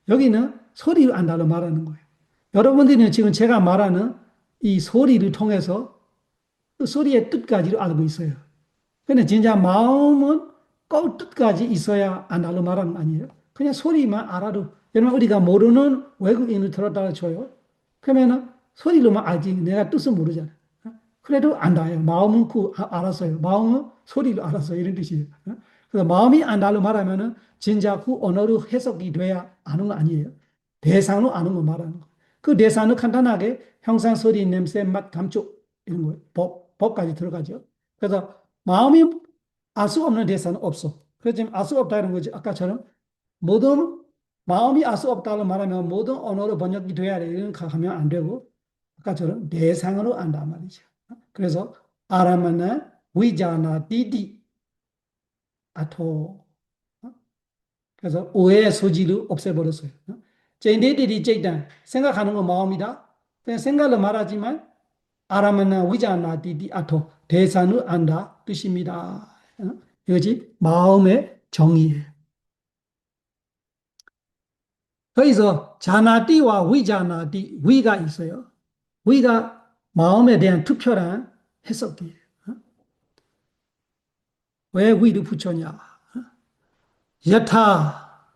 여기는 소리를 안다로 말하는 거예요. 여러분들은 지금 제가 말하는 이 소리를 통해서 그 소리의 뜻까지를 알고 있어요. 근데 진짜 마음은 꼭 뜻까지 있어야 안다로 말하는 거 아니에요. 그냥 소리만 알아도, 여러분 우리가 모르는 외국인을 들었다 쳐요. 그러면은 소리로만 알지 내가 뜻은 모르잖아요. 그래도 안다요. 마음은 알았어요. 마음은 소리로 알았어요. 이런 뜻이에요. 그래서 마음이 안다로 말하면은 진짜 그 언어로 해석이 돼야 아는 거 아니에요. 대상으로 아는 거 말하는 거. 그 대상은 간단하게 형상, 소리, 냄새, 맛, 감촉 이런 거예요. 법까지 들어가죠. 그래서 마음이 알 수 없는 대상은 없어. 그래서 지금 알 수 없다는 거지. 아까처럼 모든 마음이 알 수 없다고 말하면 모든 언어로 번역이 돼야 돼. 이런 거 하면 안 되고 아까처럼 대상으로 안다 말이죠. 그래서 아라마나 위자나 디디 아토. 그래서 오해의 소지를 없애버렸어요. 제네들이 제단 생각하는 건 마음이다. 그냥 생각을 말하지만 아라마나 위자나 디디 아토 대상을 안다 뜻입니다. 이것이 마음의 정의예요. 거기서 자나디와 위자나디 위가 있어요. 위가 마음에 대한 특별한 해석이에요. 왜 위를 붙였냐? 여타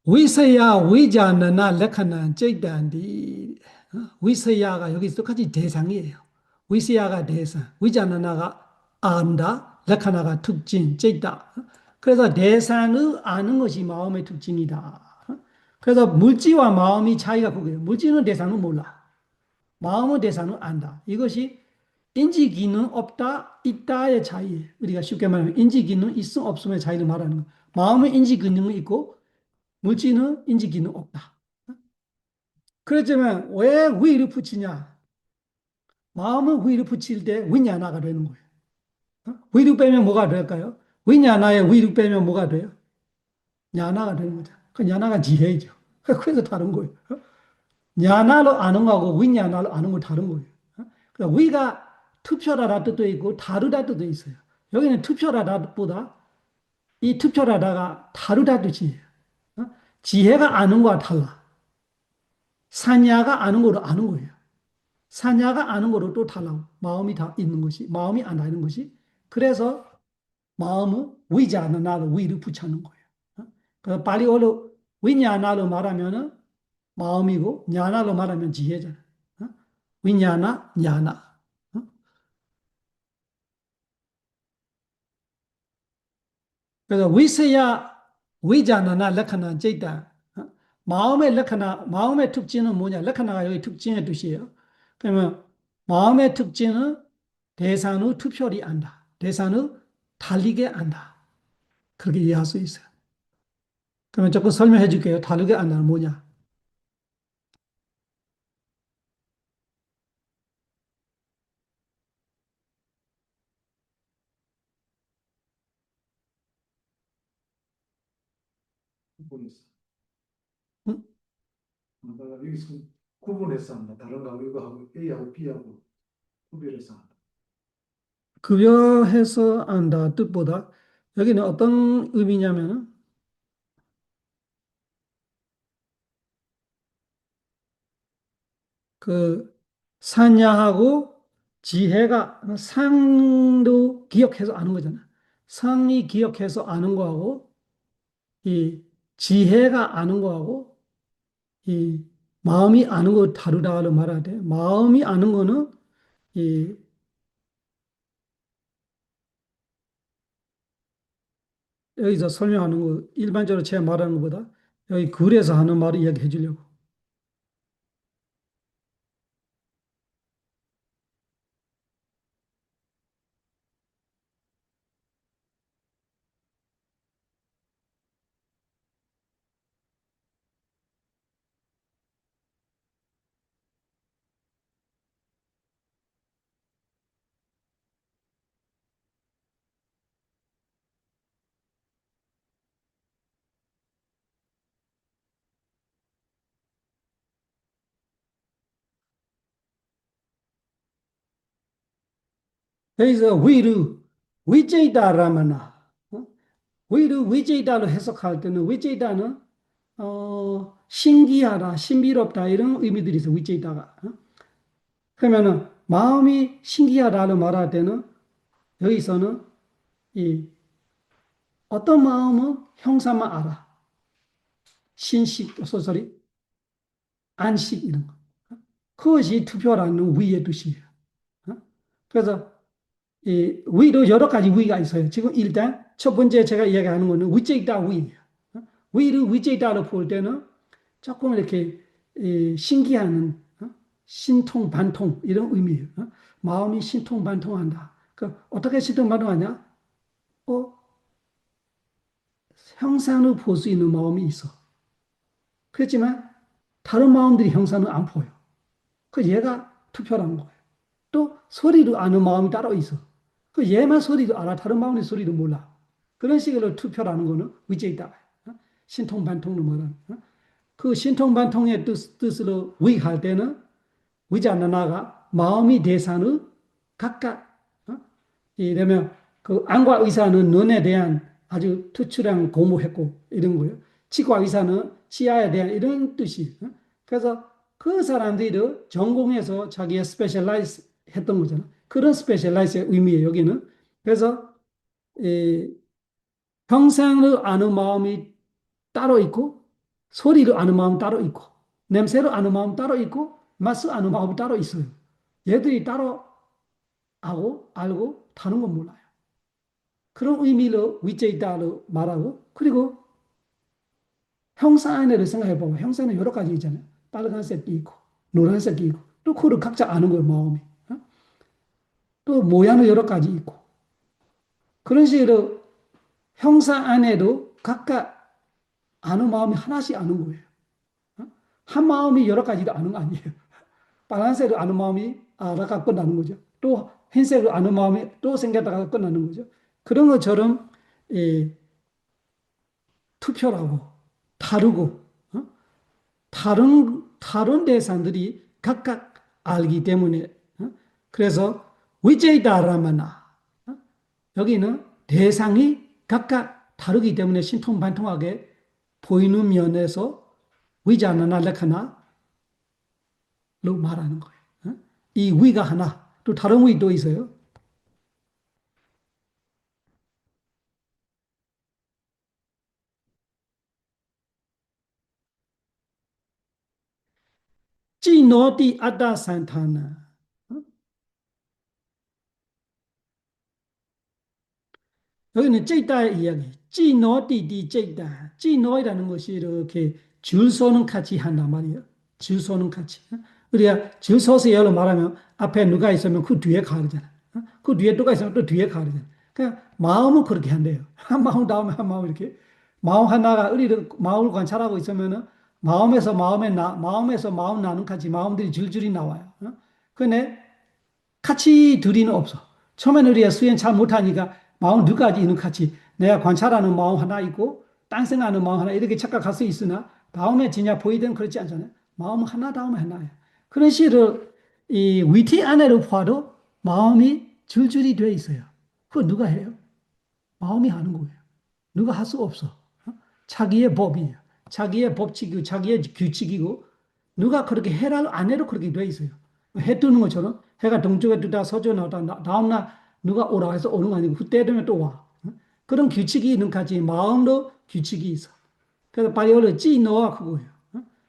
위세야 위자나나 레카난 제단디 위세야가 여기 똑같이 대상이에요. 위세야가 대상, 위자나나가 안다, 레카나가 특징, 제다. 그래서 대상을 아는 것이 마음의 특징이다. 그래서 물질과 마음이 차이가 그거예요. 물질은 대상은 몰라. 마음은 대상은 안다. 이것이 인지 기능 없다, 있다의 차이예요. 우리가 쉽게 말하면 인지 기능 있음 없음의 차이를 말하는 거. 마음은 인지 기능이 있고 물질은 인지 기능 없다. 그렇지만 왜 위를 붙이냐? 마음은 위를 붙일 때 위냐나가 되는 거예요. 위를 빼면 뭐가 될까요? 위냐나에 위를 빼면 뭐가 돼요? 야나가 되는 거죠. 그 야나가 지혜죠. 그래서 다른 거예요. 냐나로 아는 거하고 위냐나로 아는 거 다른 거예요. 그러니까 위가 투표라라 뜻도 있고 다르다 뜻도 있어요. 여기는 투표라다보다 이 투표라다가 다르다 뜻이에요. 어? 지혜가 아는 거와 달라. 사냐가 아는 거로 아는 거예요. 사냐가 아는 거로 또 달라. 마음이 다 있는 것이, 마음이 안 있는 것이. 그래서 마음은 위자나로 위를 붙여는 거예요. 그래서 발리어로 위냐나로 말하면은 마음이고 냐나로 말하면 지혜잖아. 위냐나, 냐나. 그래서 위세야 위자나나 럭하나 제이다. 마음의 럭하나 마음의 특징은 뭐냐? 럭하나가 여기 특징의 뜻이에요. 그러면 마음의 특징은 대산의 투표리 안다. 대산의 달리게 안다. 그렇게 이해할 수 있어요. 그러면 조금 설명해 줄게요. 다르게 안다는 뭐냐? 구분했어. 응? 내가 여기서 구분해서 한다. 다른 거 이거하고 A하고 B하고 구별해서 한다. 급여해서 안다 뜻보다 여기는 어떤 의미냐면은 그 산야하고 지혜가 상도 기억해서 아는 거잖아. 상이 기억해서 아는 거하고 이 지혜가 아는 거하고 이 마음이 아는 거 다르다고 말하되 마음이 아는 거는 이 여기서 설명하는 거 일반적으로 제가 말하는 것보다 여기 글에서 하는 말을 이야기해 주려고. 여기서 위르 위제이다라마나 위르 위제이다로 해석할 때는 위제이다는 신기하다, 신비롭다 이런 의미들이 있어 위제이다가. 그러면은 마음이 신기하다를 말할 때는 여기서는 이 어떤 마음은 형사만 알아. 신식, 소설이 안식 이런 거. 그것이 투표라는 위의 뜻이에요. 그래서 이 위도 여러 가지 위가 있어요. 지금 일단 첫 번째 제가 이야기하는 거는 위제이다 위예요. 위를 위제이다로 볼 때는 조금 이렇게 신기한 신통반통 이런 의미예요. 마음이 신통반통한다. 그 어떻게 신통반통하냐? 어, 형상을 볼 수 있는 마음이 있어. 그렇지만 다른 마음들이 형상을 안 보여. 그 얘가 투표라는 거예요. 또 소리도 아는 마음이 따로 있어. 그 얘만 소리도 알아. 다른 마음의 소리도 몰라. 그런 식으로 투표라는 거는 위치에 있다. 신통반통으로 말하는. 그 신통반통의 뜻으로 위할 때는 위자나나가 마음이 대상의 각각 이러면 그 안과 의사는 눈에 대한 아주 특출한 공부했고 이런 거예요. 치과 의사는 치아에 대한 이런 뜻이. 그래서 그 사람들이 전공해서 자기의 스페셜라이즈 했던 거잖아. 그런 스페셜라이즈의 의미예요, 여기는. 그래서 이 형상을 아는 마음이 따로 있고 소리를 아는 마음 따로 있고 냄새를 아는 마음 따로 있고 맛을 아는 마음 따로 있어요. 얘들이 따로 알고 다른 건 몰라요. 그런 의미로 위치에 있다고 말하고 그리고 형상을 생각해 보면 형상은 여러 가지 있잖아요. 빨간색도 있고 노란색도 있고 또 그걸 각자 아는 거예요, 마음이. 또 모양은 여러 가지 있고 그런 식으로 형상 안에도 각각 아는 마음이 하나씩 아는 거예요. 한 마음이 여러 가지도 아는 거 아니에요. 빨간색으로 아는 마음이 알아가 끝나는 거죠. 또 흰색으로 아는 마음이 또 생겼다가 끝나는 거죠. 그런 것처럼 이 투표라고 다르고 다른 다른 대상들이 각각 알기 때문에 그래서 위제이다라마나 여기는 대상이 각각 다르기 때문에 신통반통하게 보이는 면에서 위자나나 레카나로 말하는 거예요. 이 위가 하나, 또 다른 위도 있어요. 찌노티 아다산타나. 여기는 찌다의 이야기. 찌노티디 찌다. 찌노이라는 것이 이렇게 줄 서는 같이 한단 말이에요. 줄 서는 같이. 우리가 줄 서서 예로 말하면 앞에 누가 있으면 그 뒤에 가르잖아. 그 뒤에 누가 있으면 또 뒤에 가르잖아. 그냥 마음은 그렇게 한대요. 한 마음 다음에 한 마음 이렇게. 마음 하나가 우리를 마음을 관찰하고 있으면은 마음에서 마음에서 마음 나는 같이 마음들이 줄줄이 나와요. 근데 같이 둘이는 없어. 처음에는 우리가 수행 잘 못하니까 마음 두 가지 있는 같이 내가 관찰하는 마음 하나 있고 딴 생각하는 마음 하나 이렇게 착각할 수 있으나 다음에 진짜 보이든 그렇지 않잖아요. 마음 하나 다음에 하나예요. 그런 식으로 이 위티 안에를 봐도 마음이 줄줄이 돼 있어요. 그거 누가 해요? 마음이 하는 거예요. 누가 할 수 없어. 자기의 법이에요. 자기의 법칙이고 자기의 규칙이고 누가 그렇게 해라 안 해도 그렇게 돼 있어요. 해 뜨는 것처럼 해가 동쪽에 뜨다 서쪽에 나오다 다음날 누가 오라 해서 오는 거 아니고 그때 되면 또 와. 그런 규칙이 있는 같이 마음도 규칙이 있어. 그래서 바리올로 찌노가 그거예요.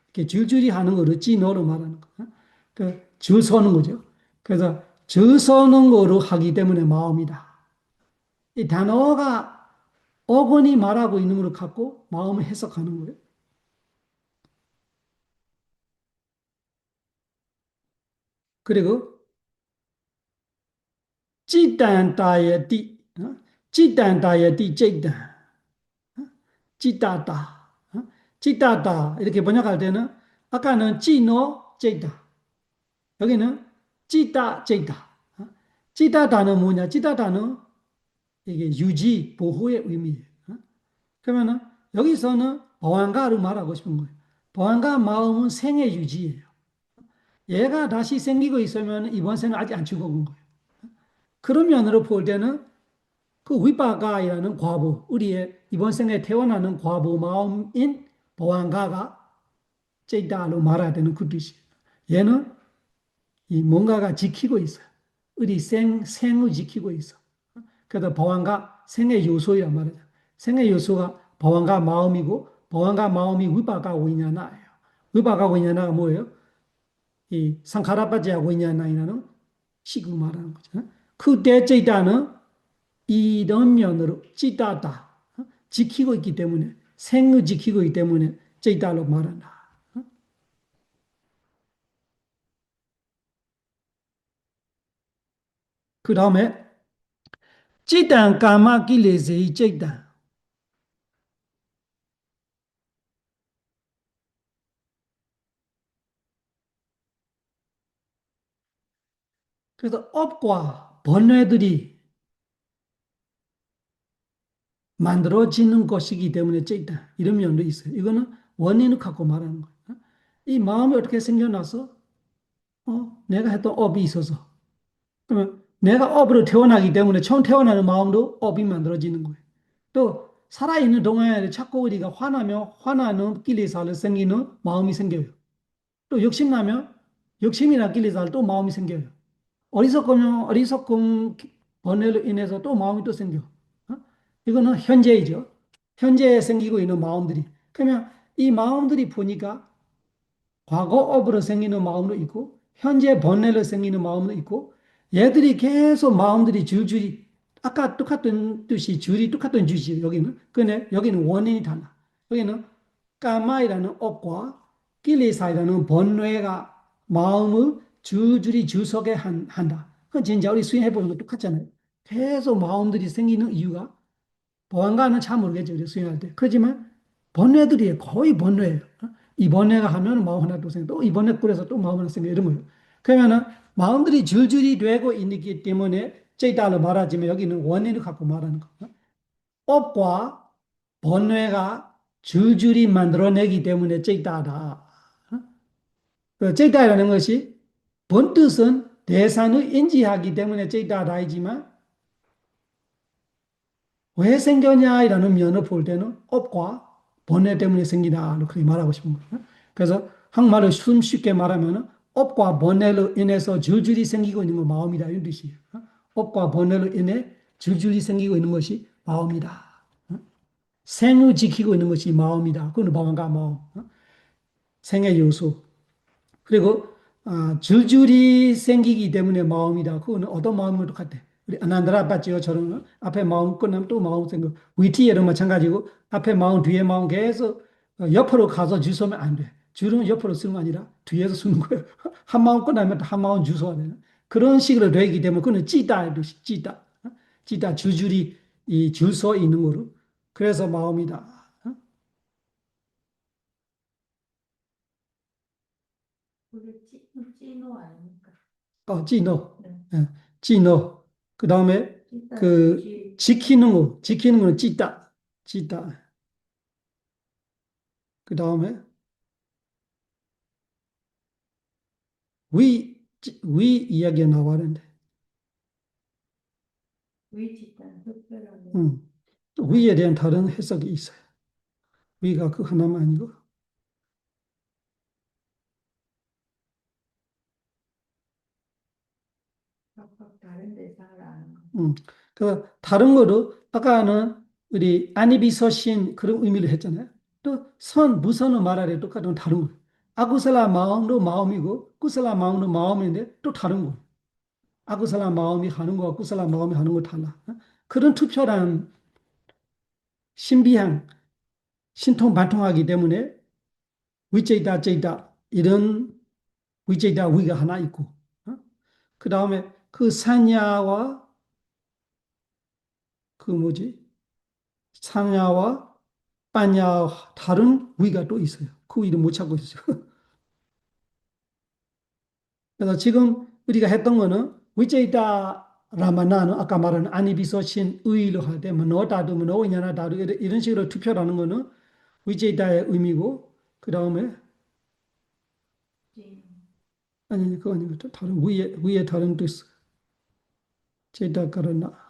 이렇게 줄줄이 하는 거를 찌노로 말하는 거. 그줄 서는 거죠. 그래서 줄 서는 거로 하기 때문에 마음이다. 이 단어가 어건이 말하고 있는 걸 갖고 마음을 해석하는 거예요. 그리고 찌단다의 띠, 찌단다의 띠, 찌단, 찌다다, 찌다다 이렇게 번역할 때는 아까는 찌노 찌다, 여기는 찌다 찌다. 찌다다는 뭐냐? 찌다다는 이게 유지 보호의 의미예요. 그러면은 여기서는 보안가를 말하고 싶은 거예요. 보안가 마음은 생의 유지예요. 얘가 다시 생기고 있으면 이번 생은 아직 안 죽어본 거예요. 그런 면으로 볼 때는 그 위바가이라는 과부, 우리의 이번 생에 태어나는 과부 마음인 보안가가 째다로 말해야 되는 그 뜻이에요. 얘는 이 뭔가가 지키고 있어요. 우리 생을 지키고 있어. 그래서 보안가 생의 요소이란 말이죠. 생의 요소가 보안가 마음이고 보안가 마음이 위바가 위냐나예요. 위바가 위냐나가 뭐예요? 이 상카라바지아 위냐나이라는 식으로 말하는 거죠. 그때 째다는 이런 면으로 찌다다 지키고 있기 때문에 생을 지키고 있기 때문에 찌다로 말한다. 그 다음에 찌단 까마 길레세이 찌단. 그래서 업과 번뇌들이 만들어지는 것이기 때문에 찌단 이런 면도 있어요. 이거는 원인을 갖고 말하는 거예요. 이 마음이 어떻게 생겨나서 내가 했던 업이 있어서 그러면 내가 업으로 태어나기 때문에 처음 태어나는 마음도 업이 만들어지는 거예요. 또 살아있는 동안에 자꾸 우리가 화나면 화나는 길리사를 생기는 마음이 생겨요. 또 욕심나면 욕심이나 길리사를 또 마음이 생겨요. 어리석으면 어리석음 번뇌로 인해서 또 마음이 또 생겨. 이거는 현재이죠. 현재에 생기고 있는 마음들이. 그러면 이 마음들이 보니까 과거 업으로 생기는 마음도 있고 현재 번뇌로 생기는 마음도 있고 얘들이 계속 마음들이 줄줄이 아까 똑같은 뜻이 줄이 똑같은 뜻이에요. 여기는 근데 여기는 원인이 달라. 여기는 까마이라는 업과 길리사이라는 번뇌가 마음을 줄줄이 줄서게 한다. 그건 진짜 우리 수행해 보는 거 똑같잖아요. 계속 마음들이 생기는 이유가 보안가는 잘 모르겠죠. 우리 수행할 때. 그렇지만 번뇌들이 거의 번뇌예요. 이 번뇌가 하면 마음 하나 또 생겨. 또 이 번뇌 꿀에서 또 마음 하나 생겨. 이런 거예요. 그러면은 마음들이 줄줄이 되고 있기 때문에 제이달로 말하지만 여기는 원인을 갖고 말하는 거. 업과 번뇌가 줄줄이 만들어내기 때문에 제이다다. 그 째다라는 것이 본 뜻은 대상을 인지하기 때문에 째다다이지만 왜 생겼냐라는 면을 볼 때는 업과 번뇌 때문에 생기다 그렇게 말하고 싶은 거예요. 그래서 한국말로 쉽게 말하면 업과 번뇌로 인해서 줄줄이 생기고 있는 건 마음이다 이 뜻이에요. 업과 번뇌로 인해 줄줄이 생기고 있는 것이 마음이다. 생을 지키고 있는 것이 마음이다. 그건 마음과 마음. 생의 요소. 그리고 줄줄이 생기기 때문에 마음이다. 그거는 어떤 마음과 똑같아. 우리 아난드라 바찌오처럼 앞에 마음 끝나면 또 마음 생겨. 위티에도 마찬가지고 앞에 마음 뒤에 마음 계속 옆으로 가서 주소면 안 돼. 줄은 옆으로 쓰는 거 아니라 뒤에서 쓰는 거예요. 한 마음 끝나면 한 마음 주소야 되는. 그런 식으로 되기 때문에 그는 찌다, 찌다, 찌다 줄줄이 이 줄서 있는 거로. 그래서 마음이다. 그게 찌노 아닙니까? 찌노. 네. 예, 찌노. 그 다음에 찌다 그 주지. 지키는 거는 찌다. 찌다. 그 다음에 위 이야기가 나와는데. 위치단 특별하게 위에 대한 다른 해석이 있어요. 위가 그 하나만 아니고. 각각 다른 대상을 아는 거. 그 다른 거로 아까는 우리 아니비서신 그런 의미를 했잖아요. 또 무선을 말하래 똑같은 다른 거. 아구살라 마음도 마음이고 구살라 마음도 마음인데 또 다른 거. 아구살라 마음이 하는 거와 구살라 마음이 하는 거 달라. 그런 투표란 신비한 신통방통하기 때문에 위제이다 제이다 이런 위제이다 위가 하나 있고 그 다음에 그 사냐와 그 뭐지 사냐와 빠냐 다른 위가 또 있어요. 그 위를 못 찾고 있어요. 그래서 지금 우리가 했던 거는 위제이다 라마나는 아까 말한 아니비소신 의의로 할 때 뭐노다도 뭐노냐나다도 이런 식으로 투표라는 거는 위제이다의 의미고 그 다음에 찌. 아니 그거 아닌 것 같아. 다른 위에 다른 뜻 제이다 까르나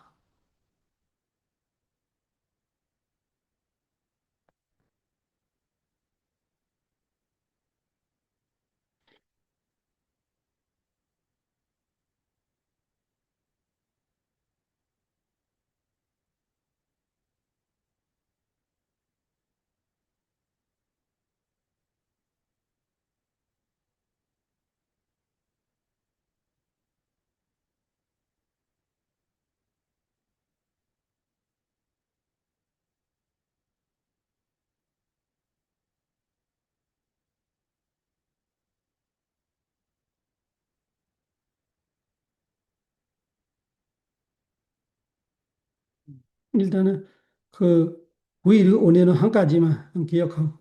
일단은 그 위를 오내는 한 가지만 기억하고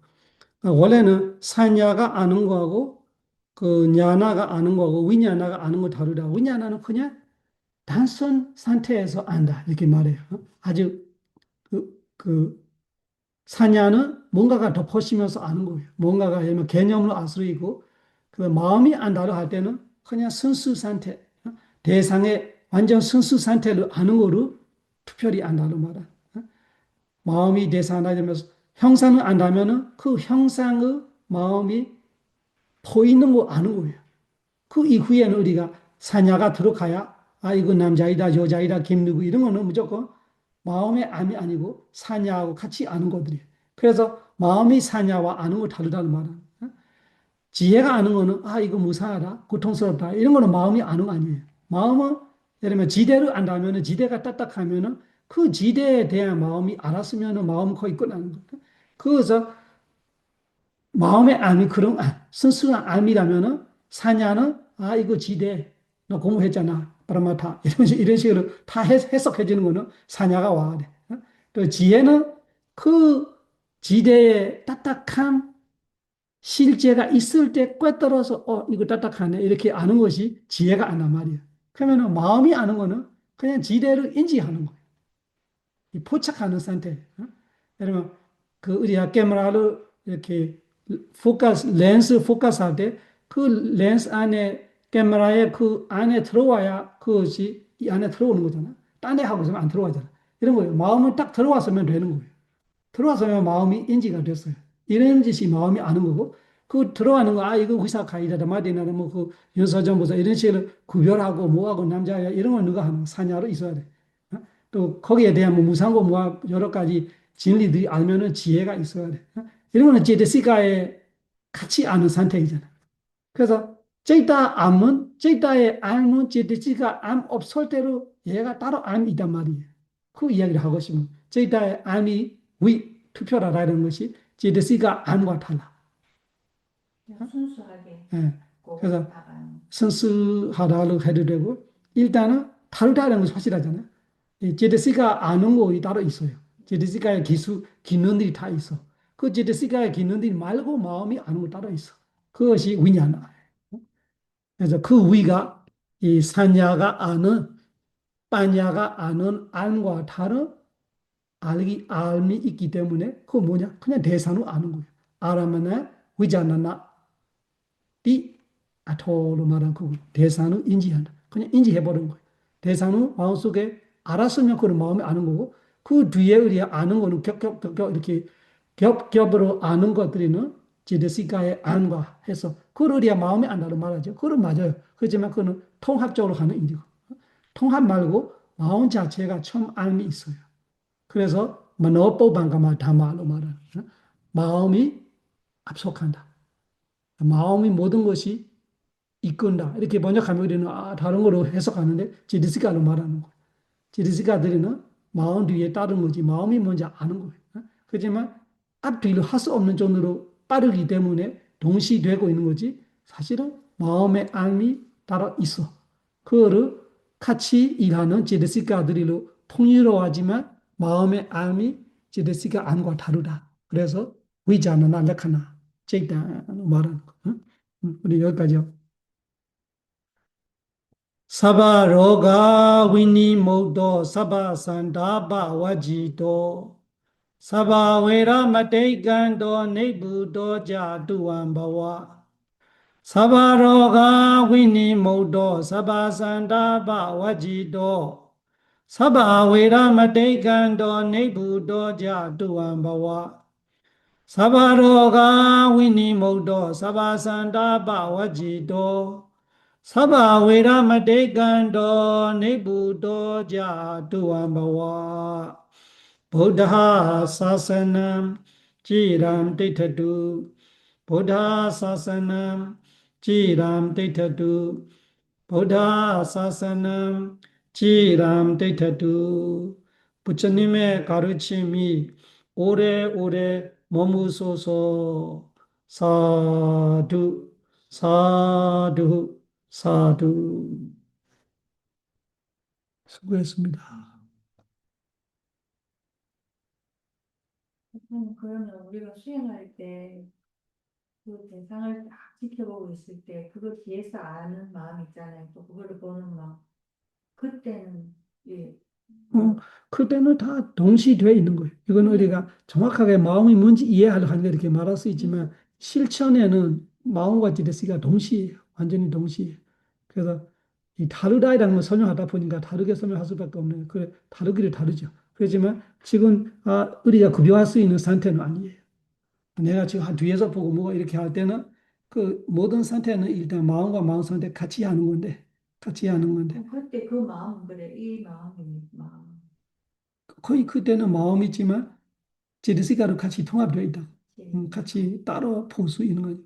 원래는 사냐가 아는 거하고 그 냐나가 아는 거하고 위냐나가 아는 거 다르다. 위냐나는 그냥 단순 상태에서 안다 이렇게 말해요. 아주 그 사냐는 뭔가가 덮어지면서 아는 거예요. 뭔가가 아니면 개념으로 알 수도 있고 그 마음이 안다고 할 때는 그냥 순수 상태 대상의 완전 순수 상태를 아는 거로 특별히 안다고 말하. 마음이 대상하다 되면서 형상을 안다면은 그 형상의 마음이 보이는 거 아는 거예요. 그 이후에는 우리가 사냐가 들어가야 아 이거 남자이다 여자이다 김누구 이런 거는 무조건 마음의 암이 아니고 사냐하고 같이 아는 것들이에요. 그래서 마음이 사냐와 아는 거 다르다는 말은 지혜가 아는 거는 아 이거 무사하다 고통스럽다 이런 거는 마음이 아는 거 아니에요. 마음은 예를 들면 지대를 안다면 지대가 딱딱하면은 그 지대에 대한 마음이 알았으면 마음 거의 끝나는 거예요. 그래서 마음의 암이 그런 순수한 암이라면은 사냐는 아 이거 지대 너 공부했잖아 파라마타 이런 식으로 다 해석해주는 거는 사냐가 와야 돼. 또 지혜는 그 지대의 딱딱한 실제가 있을 때 꿰뚫어서 이거 딱딱하네 이렇게 아는 것이 지혜가 안단 말이야. 그러면은 마음이 아는 거는 그냥 지대를 인지하는 거예요. 이 포착하는 상태. 여러분 그 우리가 카메라를 이렇게 렌스 포커스 할 때 그 렌스 안에 카메라에 그 안에 들어와야 그것이 이 안에 들어오는 거잖아. 딴 데 하고 있으면 안 들어가잖아. 이런 거예요. 마음은 딱 들어왔으면 되는 거예요. 들어와서면 마음이 인지가 됐어요. 이런 짓이 마음이 아는 거고, 그 들어가는 거, 아, 이거 의사 가이다, 마디나, 뭐, 그, 윤서정부서 이런 식으로 구별하고, 뭐하고, 남자야, 이런 건 누가 하는 거, 사냐로 있어야 돼. 어? 또, 거기에 대한 뭐, 무상고, 뭐, 여러 가지 진리들이 알면은 지혜가 있어야 돼. 어? 이런 거는 제데시가에 같이 아는 상태이잖아. 그래서, 제이다 암은, 제이다의 암은 제데시가 암 없을 때로 얘가 따로 암이 있단 말이에요. 그 이야기를 하고 싶으면, 제이다의 암이 투표라라는 것이 제데시가 암과 달라. 그냥 순수하게 예. 꼭 그래서 나가는. 선수하다고 해도 되고, 일단은 다르다는 것이 확실하잖아요. 이 제데시가 아는 거 따로 있어요. 제데시가의 기능들이 다 있어. 그 제데시가의 기능들이 말고 마음이 아는 거 따로 있어. 그것이 위냐. 그래서 그 위가 이 산야가 아는, 빠냐가 아는 알과 다른 알미 있기 때문에 그 뭐냐? 그냥 대산으로 아는 거예요. 아라마나 위자나나 띠 아토로 말한 그 대산으로 인지한다. 그냥 인지해버린 거예요. 대산으로 마음속에 알았으면 그걸 마음에 아는 거고 그 뒤에 우리 아는 거는 겹겹겹겹 이렇게 겹겹으로 아는 것들이는 제데시가의 안과 해서 그걸 우리가 마음에 안다고 말하죠. 그건 맞아요. 그렇지만 그거는 통합적으로 하는 인지고 통합 말고 마음 자체가 처음 알미 있어요. 그래서 만어뽀방가마 다마로 말하는 마음이 압속한다. 마음이 모든 것이 이끈다. 이렇게 번역하면 우리는 다른 거로 해석하는데 지리스가로 말하는 거예요. 지리스가들은 마음 뒤에 따른 거지 마음이 뭔지 아는 거예요. 그렇지만 앞뒤로 할 수 없는 정도로 빠르기 때문에 동시되고 있는 거지 사실은 마음의 암이 따로 있어. 그거를 같이 일하는 제데시가들로 통일하지만 마음의 암이 제데시가 암과 다르다. 그래서 위자나나 레카나 제이다 말하는 거. 우리 여기까지요. 사바 로가 위니 모도 사바 산다바 와지도 사바 웨라 마테이간도 네부도 자두완 바와 사바 로가 위니 모도 사바 산다바 와지도 사바 웨라 마테이간도 네부도 자두완 바와 사바 로가 위니 모도 사바 산다바 와지도 사바 웨라 마테간도 네부도 자두완 바와 부ද්ධ 사선am 지람 데이터두 부ද්ධ 사선am 지람 데이터두 부ද්ධ 사선am 지람 데이터두 부처님의 가르침이 오래오래 머무소서 사두 사두 사두 수고했습니다. 그러면 우리가 수행할 때 그 대상을 딱 지켜보고 있을 때 그거 뒤에서 아는 마음 있잖아요. 또 그거를 보는 마음. 그때는 예. 그때는 다 동시되어 있는 거예요. 이건 우리가 정확하게 마음이 뭔지 이해하려고 하니까 이렇게 말할 수 있지만 실천에는 마음과 지레시가 동시에요. 완전히 동시에요. 그래서 이 다르다라는 걸 설명하다 보니까 다르게 설명할 수밖에 없는 그래 다르기를 다르죠. 그렇지만 지금 우리가 구별할 수 있는 상태는 아니에요. 내가 지금 한 뒤에서 보고 뭐가 이렇게 할 때는 그 모든 상태는 일단 마음과 마음 상태 같이 하는 건데 같이 하는 건데 그때 그 마음은 그래. 이 마음이 마음. 거의 그때는 마음이지만 제드시가로 같이 통합되어 있다. 예. 같이 따로 볼 수 있는 거죠.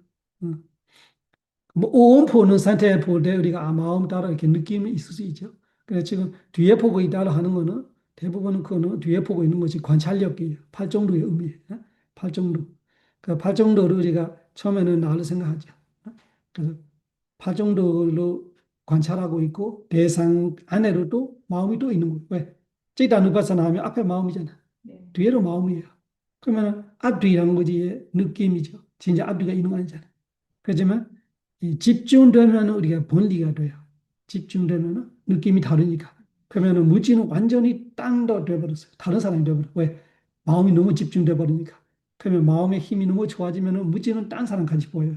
뭐 오음 보는 상태에 볼 때 우리가 마음 따라 이렇게 느낌이 있을 수 있죠. 그래서 지금 뒤에 보고 있다고 하는 거는 대부분은 그거는 뒤에 보고 있는 것이 관찰력이에요. 팔정도의 의미예요. 팔정도. 그 팔정도를 우리가 처음에는 나를 생각하죠. 그래서 팔정도로 관찰하고 있고 대상 안에로 또 마음이 또 있는 거예요. 왜? 찌다 누파사나 하면 앞에 마음이잖아. 네. 뒤에로 마음이에요. 그러면 앞뒤라는 거지 느낌이죠. 진짜 앞뒤가 있는 거 아니잖아요. 그렇지만 이 집중되면 우리가 분리가 돼요. 집중되면 느낌이 다르니까. 그러면 무지는 완전히 딴도 돼버렸어요. 다른 사람이 돼버려. 왜? 마음이 너무 집중돼 버리니까. 그러면 마음의 힘이 너무 좋아지면 무지는 딴 사람 같이 보여요.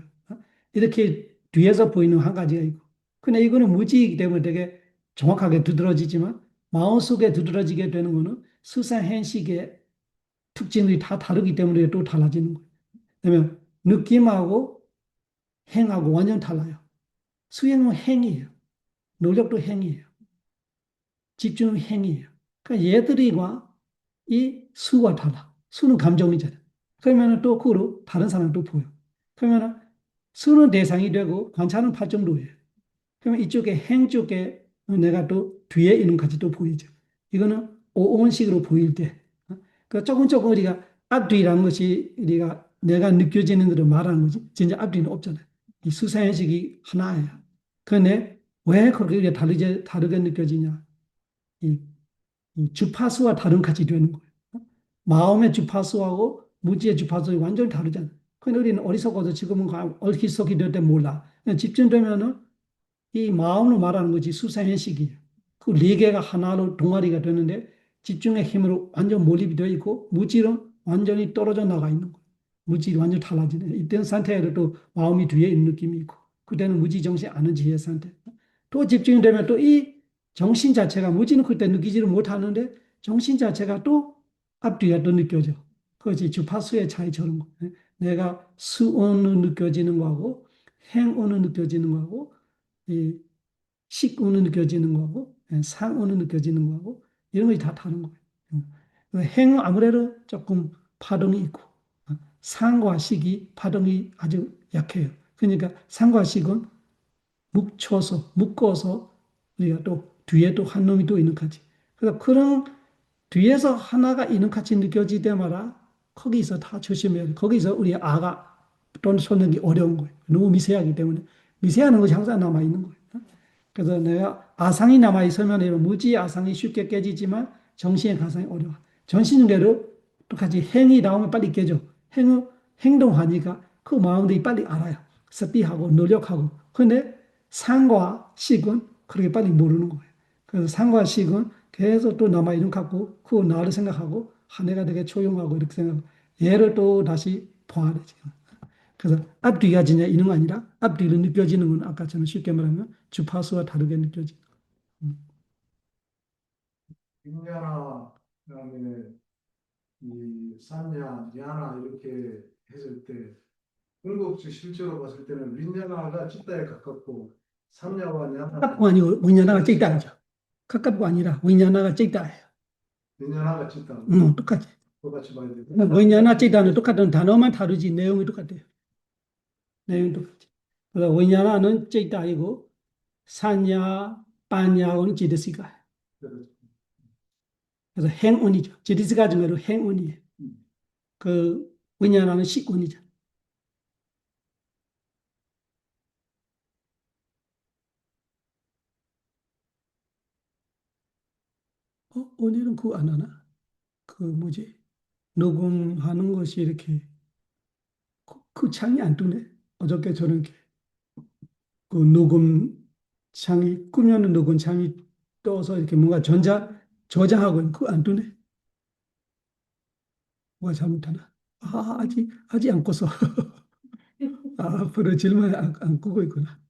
이렇게 뒤에서 보이는 한 가지가 있고. 근데 이거는 무지이기 때문에 되게 정확하게 두드러지지만 마음속에 두드러지게 되는 거는 수사행식의 특징들이 다 다르기 때문에 또 달라지는 거예요. 그러면 느낌하고 행하고 완전 달라요. 수행은 행이에요. 노력도 행이에요. 집중은 행이에요. 그러니까 얘들이와 이 수가 달라. 수는 감정이잖아요. 그러면 또 그거로 다른 사람도 보여. 그러면 수는 대상이 되고 관찰은 파정도예요. 그러면 이쪽에 행 쪽에 내가 또 뒤에 있는 같이 또 보이죠. 이거는 오온식으로 보일 때. 그 조금 조금 우리가 앞뒤라는 것이 우리가 내가 느껴지는 대로 말하는 거지. 진짜 앞뒤는 없잖아요. 이 수사현식이 하나예요. 그런데 왜 그렇게 우리가 다르게 느껴지냐? 이, 이 주파수와 다른 같이 되는 거예요. 마음의 주파수하고 무지의 주파수가 완전히 다르잖아요. 근데 우리는 어리석어서 지금은 얼기석이 될 때 몰라. 집중되면은 이 마음으로 말하는 거지 수사현식이에요. 그 네 개가 하나로 동아리가 되는데 집중의 힘으로 완전 몰입이 되어 있고 무지는 완전히 떨어져 나가 있는 거예요. 무질이 완전 달라지네. 이때는 상태에도 또 마음이 뒤에 있는 느낌이 있고 그때는 무지 정신 아는 지혜 상태. 또 집중이 되면 또 이 정신 자체가 무지는 그때 느끼지를 못하는데 정신 자체가 또 앞뒤가 또 느껴져. 그것이 주파수의 차이처럼 내가 수온을 느껴지는 거하고 행온을 느껴지는 거하고 이 식운은 느껴지는 거고 상운은 느껴지는 거고 이런 것이 다 다른 거예요. 행은 아무래도 조금 파동이 있고 상과 식이 파동이 아주 약해요. 그러니까 상과 식은 묶어서 우리가 또 뒤에 또 한 놈이 또 있는 거지. 그래서 그런 뒤에서 하나가 있는 같이 느껴질 때마다 거기서 다 조심해야 돼. 거기서 우리 아가 또는 손는기 어려운 거예요. 너무 미세하기 때문에 미세한 것이 항상 남아 있는 거예요. 그래서 내가 아상이 남아 있으면 무지 아상이 쉽게 깨지지만 정신의 가상이 어려워. 전신대로 똑같이 행이 나오면 빨리 깨져. 행동하니까 그 마음들이 빨리 알아요. 스피하고 노력하고. 근데 상과 식은 그렇게 빨리 모르는 거예요. 그래서 상과 식은 계속 또 남아 있는 것 같고 그 나를 생각하고 내가 되게 조용하고 이렇게 생각하고 얘를 또 다시 보아야 되지. 그래서 앞뒤가 진짜 있는 거 아니라 앞뒤로 느껴지는 건 아까처럼 쉽게 말하면 주파수와 다르게 느껴지는 거. 빈야나 그다음에 이 산야, 야나 이렇게 했을 때 궁극적 실제로 봤을 때는 빈야나가 จิต에 가깝고 산야와 야나 가깝고 아니고 윈야나가 찌다죠. 가깝고 아니라 윈야나가 찌다예요. 빈야나가 จิต다 똑같이. 똑같이 봐야 돼. 윈야나 찌다는 똑같은 단어만 다르지 내용이 똑같아요. 내용이 똑같지. 그래서 윈야나는 찌다이고 산야, 반야고는 지드시가예요. 그래서 행운이죠. 지드시가 중에도 행운이에요. 그 윈야나는 식운이죠. 오늘은 그거 안 하나? 그 뭐지? 녹음하는 것이 이렇게 그 창이 안 뜨네. 어저께 저는 그 녹음 창이 끄면은 녹음 창이 떠서 이렇게 뭔가 저장하고 있는 그거 안 뜨네. 뭐가 잘못하나? 아직 안 껐어. 앞으로 질문 안 끄고 있구나.